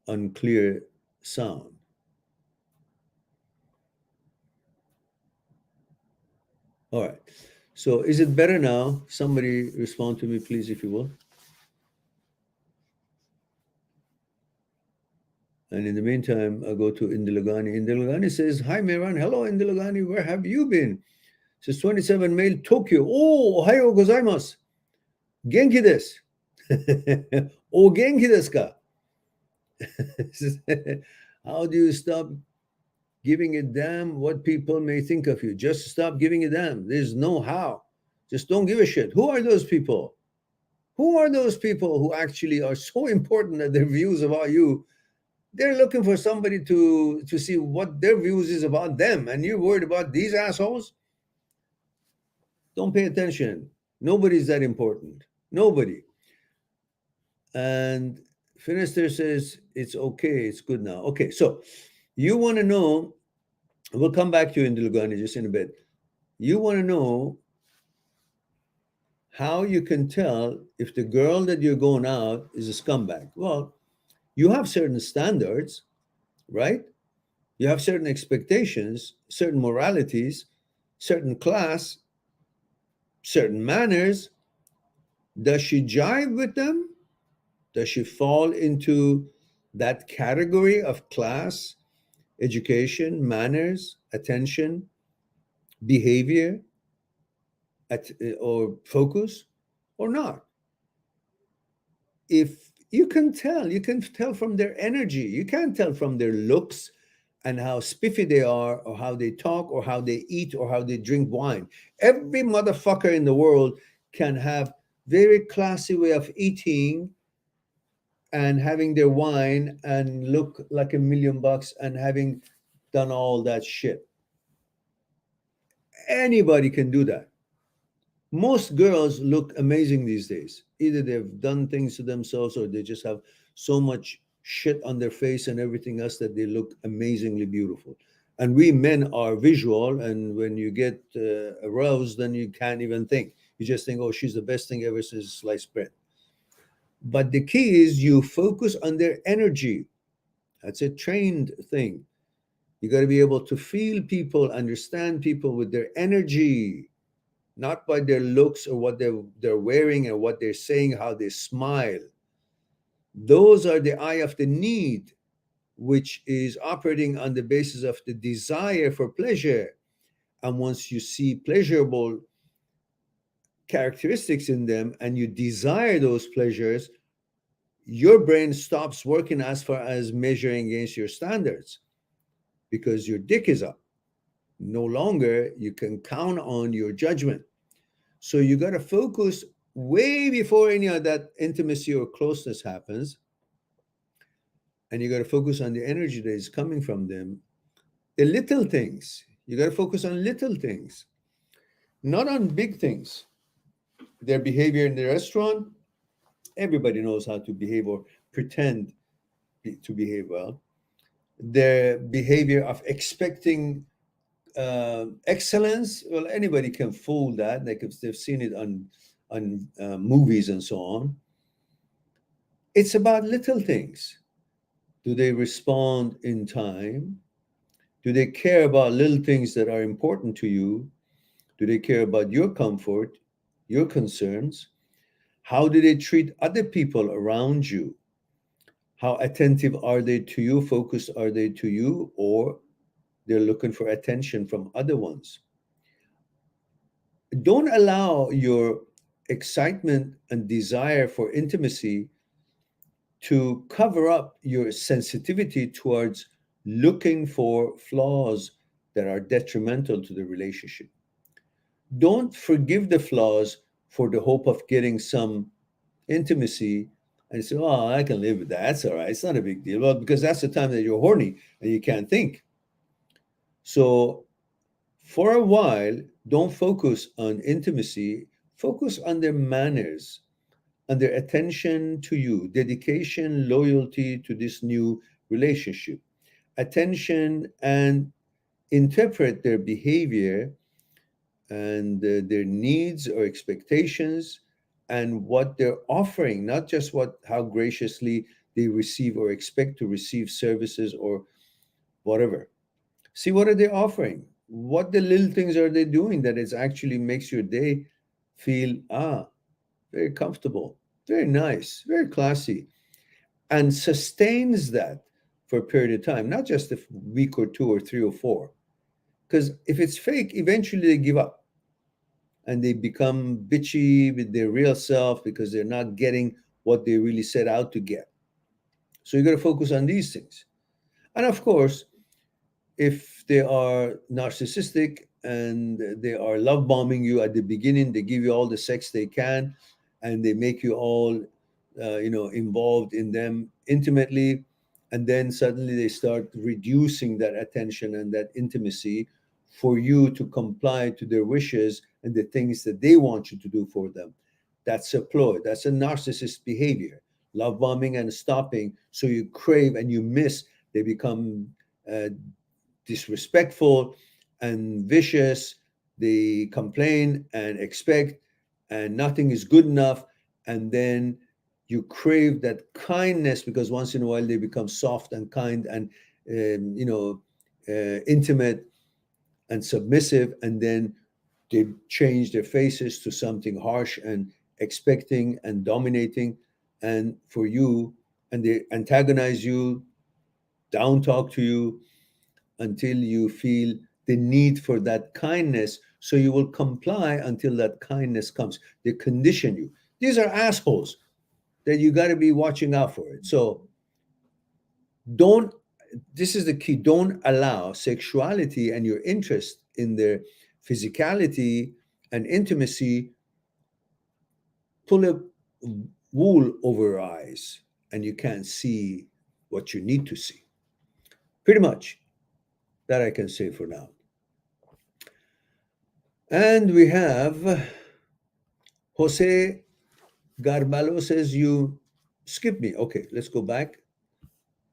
unclear sound? All right. So is it better now? Somebody respond to me, please, if you will. And in the meantime, I'll go to Indilagani. Indilagani says, hi, Mehran. Hello, Indilagani. Where have you been? Says 27 male Tokyo. Oh, ohayo gozaimasu. Genki desu. Oh, genki desu ka? How do you stop giving a damn what people may think of you? Just stop giving a damn. There's no how. Just don't give a shit. Who are those people? Who are those people who actually are so important that their views about you, they're looking for somebody to see what their views is about them, and you're worried about these assholes? Don't pay attention. Nobody's that important. Nobody. And Finister says, it's okay, it's good now. Okay, so you want to know, we'll come back to you in Dilugani just in a bit. You want to know how you can tell if the girl that you're going out is a scumbag. Well, you have certain standards, right? You have certain expectations, certain moralities, certain class, certain manners. Does she jive with them? Does she fall into that category of class, education, manners, attention, behavior, or focus, or not? If you can tell from their energy. You can't tell from their looks and how spiffy they are, or how they talk, or how they eat, or how they drink wine. Every motherfucker in the world can have very classy way of eating and having their wine and look like $1,000,000 and having done all that shit. Anybody can do that. Most girls look amazing these days. Either they've done things to themselves or they just have so much shit on their face and everything else that they look amazingly beautiful. And we men are visual, and when you get aroused, then you can't even think. You just think, oh, she's the best thing ever since sliced bread. But the key is you focus on their energy. That's a trained thing. You got to be able to feel people, understand people with their energy, not by their looks or what they're wearing and what they're saying, how they smile. Those are the eye of the need, which is operating on the basis of the desire for pleasure. And once you see pleasurable characteristics in them and you desire those pleasures, your brain stops working as far as measuring against your standards because your dick is up. No longer you can count on your judgment. So you got to focus way before any of that intimacy or closeness happens. And you got to focus on the energy that is coming from them. The little things. You got to focus on little things, not on big things. Their behavior in the restaurant, everybody knows how to behave or pretend to behave well. Their behavior of expecting excellence, well, anybody can fool that. They've seen it on movies and so on. It's about little things. Do they respond in time? Do they care about little things that are important to you? Do they care about your comfort, your concerns? How do they treat other people around you? How attentive are they to you? Focused are they to you? Or they're looking for attention from other ones? Don't allow your excitement and desire for intimacy to cover up your sensitivity towards looking for flaws that are detrimental to the relationship. Don't forgive the flaws for the hope of getting some intimacy and say, oh, I can live with that. That's all right. It's not a big deal. Well, because that's the time that you're horny and you can't think. So for a while, don't focus on intimacy. Focus on their manners, on their attention to you, dedication, loyalty to this new relationship, attention, and interpret their behavior and their needs or expectations and what they're offering, not just how graciously they receive or expect to receive services or whatever. See, what are they offering? What the little things are they doing that it actually makes your day feel very comfortable, very nice, very classy, and sustains that for a period of time, not just a week or two or three or four. Because if it's fake, eventually they give up and they become bitchy with their real self because they're not getting what they really set out to get. So you got to focus on these things. And of course, if they are narcissistic and they are love bombing you at the beginning, they give you all the sex they can and they make you all involved in them intimately, and then suddenly they start reducing that attention and that intimacy for you to comply to their wishes and the things that they want you to do for them. That's a ploy. That's a narcissist behavior. Love bombing and stopping, so you crave and you miss. They become disrespectful and vicious. They complain and expect, and nothing is good enough. And then you crave that kindness because once in a while they become soft and kind and intimate and submissive, and then they change their faces to something harsh and expecting and dominating, and for you, and they antagonize you, down talk to you until you feel the need for that kindness. So you will comply until that kindness comes. They condition you. These are assholes that you got to be watching out for it. So don't this is the key. Don't allow sexuality and your interest in their physicality and intimacy pull a wool over your eyes and you can't see what you need to see. Pretty much that I can say for now. And we have Jose Garbalo says you skip me. Okay, let's go back.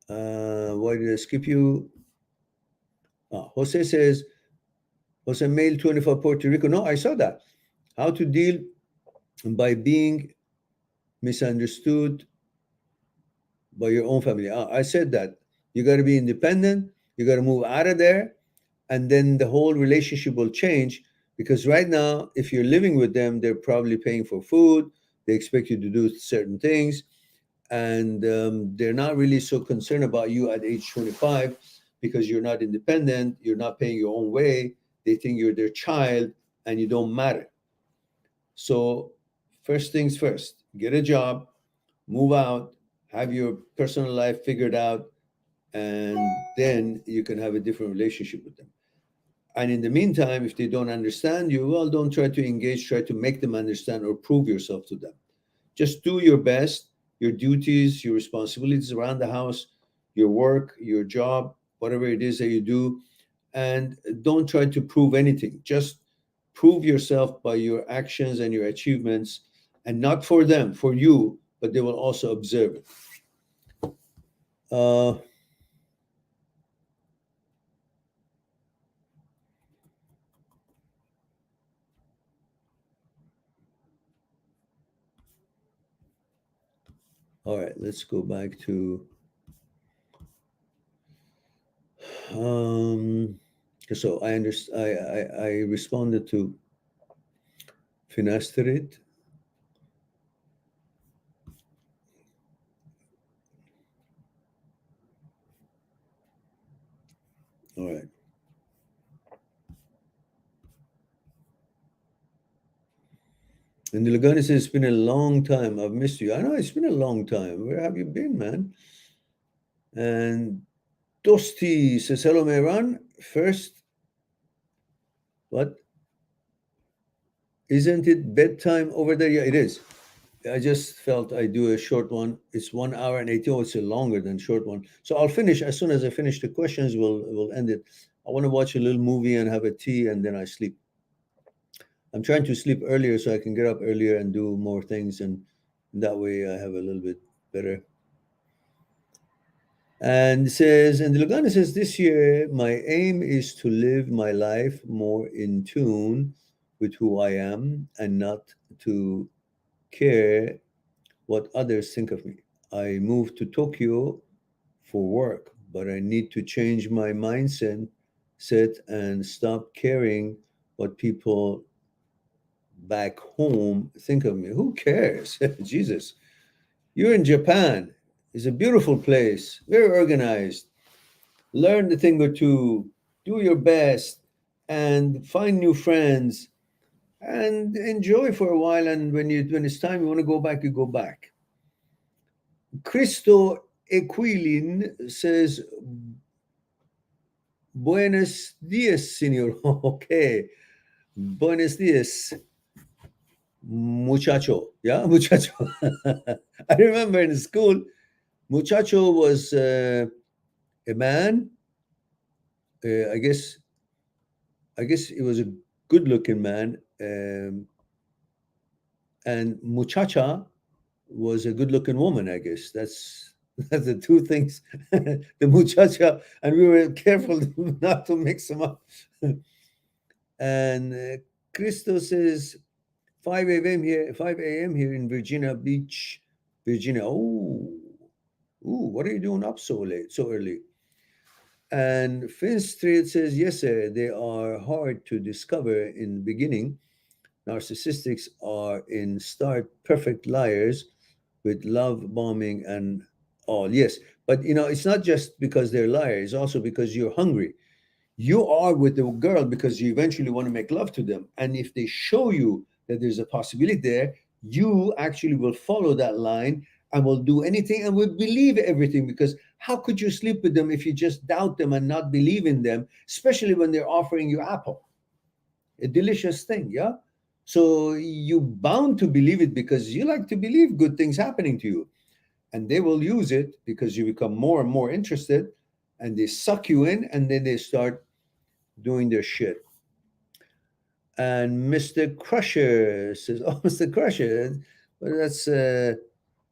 Why did I skip you? Jose says, Jose Mail 24 Puerto Rico. No, I saw that. How to deal by being misunderstood by your own family. I said that. You got to be independent. You got to move out of there. And then the whole relationship will change. Because right now, if you're living with them, they're probably paying for food. They expect you to do certain things. And they're not really so concerned about you at age 25 because you're not independent. You're not paying your own way. They think you're their child and you don't matter. So first things first, get a job, move out, have your personal life figured out, and then you can have a different relationship with them. And in the meantime, if they don't understand you, well, don't try to engage, try to make them understand or prove yourself to them. Just do your best, your duties, your responsibilities around the house, your work, your job, whatever it is that you do, and don't try to prove anything. Just prove yourself by your actions and your achievements, and not for them, for you, but they will also observe it. All right, let's go back to so I responded to finasterid. All right. And Lugani says, it's been a long time. I've missed you. I know it's been a long time. Where have you been, man? And Dosti says, hello, Mehran. First, what? Isn't it bedtime over there? Yeah, it is. I just felt I'd do a short one. It's 1 hour and 18. Oh, it's a longer than short one. So I'll finish. As soon as I finish the questions, we'll end it. I want to watch a little movie and have a tea, and then I sleep. I'm trying to sleep earlier so I can get up earlier and do more things, and that way I have a little bit better. And Lugana says, this year, my aim is to live my life more in tune with who I am and not to care what others think of me. I moved to Tokyo for work, but I need to change my mindset and stop caring what people back home think of me. Who cares? Jesus. You're in Japan. It's a beautiful place, very organized. Learn a thing or two, do your best, and find new friends, and enjoy for a while. And when it's time you want to go back, you go back. Cristo Equilin says, Buenos dias, señor. Okay. Buenos dias, muchacho. Yeah, muchacho. I remember in school, muchacho was a man. I guess it was a good-looking man. And muchacha was a good-looking woman, I guess. That's the two things. The muchacha, and we were careful not to mix them up. And Cristo says, 5 a.m. here in Virginia Beach, Virginia. Oh, what are you doing up so late, so early? And Finn Street says, yes, sir, they are hard to discover in the beginning. Narcissists are in start perfect liars with love bombing and all. Yes, but it's not just because they're liars, it's also because you're hungry. You are with the girl because you eventually want to make love to them. And if they show you that there's a possibility there, you actually will follow that line and will do anything and will believe everything, because how could you sleep with them if you just doubt them and not believe in them, especially when they're offering you apple, a delicious thing, yeah? So you bound to believe it because you like to believe good things happening to you. And they will use it because you become more and more interested, and they suck you in, and then they start doing their shit. And Mr. Crusher says, oh, Mr. Crusher, well, that's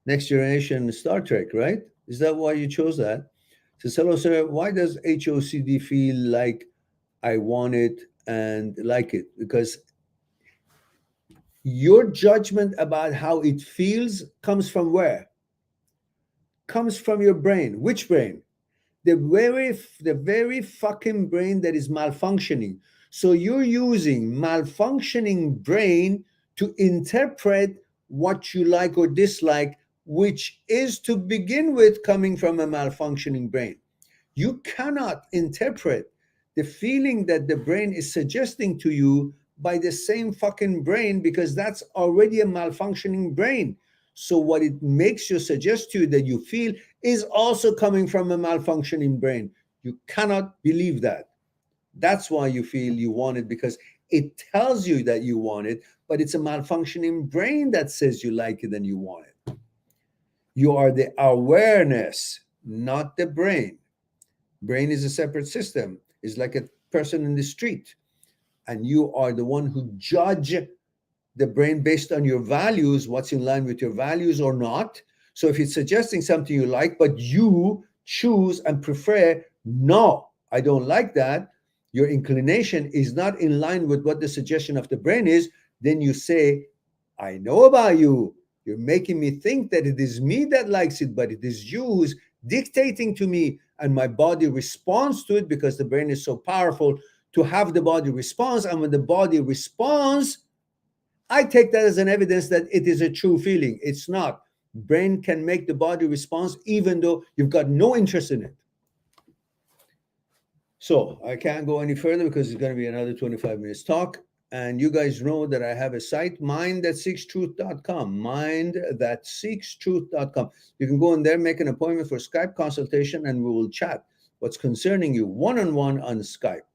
Next Generation Star Trek, right? Is that why you chose that? Says, hello, sir. Why does HOCD feel like I want it and like it? Because your judgment about how it feels comes from where? Comes from your brain. Which brain? The very fucking brain that is malfunctioning. So you're using malfunctioning brain to interpret what you like or dislike, which is to begin with coming from a malfunctioning brain. You cannot interpret the feeling that the brain is suggesting to you by the same fucking brain, because that's already a malfunctioning brain. So what it makes you suggest to you that you feel is also coming from a malfunctioning brain. You cannot believe that. That's why you feel you want it, because it tells you that you want it, but it's a malfunctioning brain that says you like it and you want it. You are the awareness, not the brain. Brain is a separate system. It's like a person in the street, and you are the one who judge the brain based on your values, what's in line with your values or not. So if it's suggesting something you like, but you choose and prefer, no, I don't like that, your inclination is not in line with what the suggestion of the brain is, then you say, I know about you. You're making me think that it is me that likes it, but it is you who's dictating to me, and my body responds to it because the brain is so powerful to have the body response. And when the body responds, I take that as an evidence that it is a true feeling. It's not. Brain can make the body response even though you've got no interest in it. So I can't go any further because it's going to be another 25 minutes talk. And you guys know that I have a site, mindthatseekstruth.com, mindthatseekstruth.com. You can go in there, make an appointment for Skype consultation, and we will chat what's concerning you one-on-one on Skype.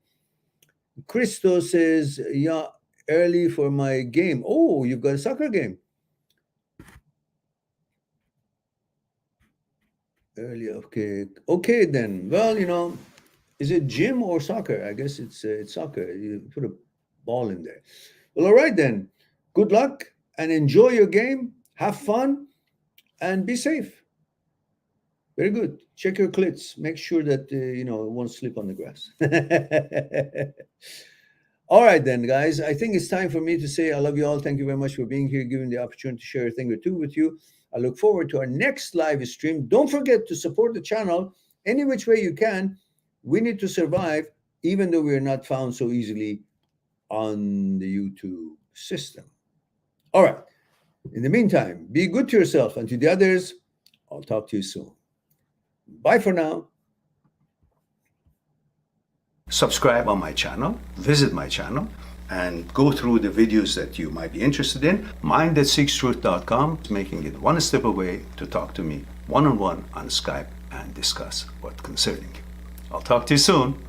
Christo says, yeah, early for my game. Oh, you've got a soccer game. Early, okay. Okay, then. Well, is it gym or soccer? I guess it's soccer. You put a ball in there. Well, all right then. Good luck and enjoy your game. Have fun and be safe. Very good. Check your clits. Make sure that it won't slip on the grass. All right then, guys. I think it's time for me to say I love you all. Thank you very much for being here, giving the opportunity to share a thing or two with you. I look forward to our next live stream. Don't forget to support the channel any which way you can. We need to survive, even though we're not found so easily on the YouTube system. All right. In the meantime, be good to yourself, and to the others, I'll talk to you soon. Bye for now. Subscribe on my channel, visit my channel, and go through the videos that you might be interested in. mindthatseekstruth.com is making it one step away to talk to me one-on-one on Skype and discuss what's concerning you. I'll talk to you soon.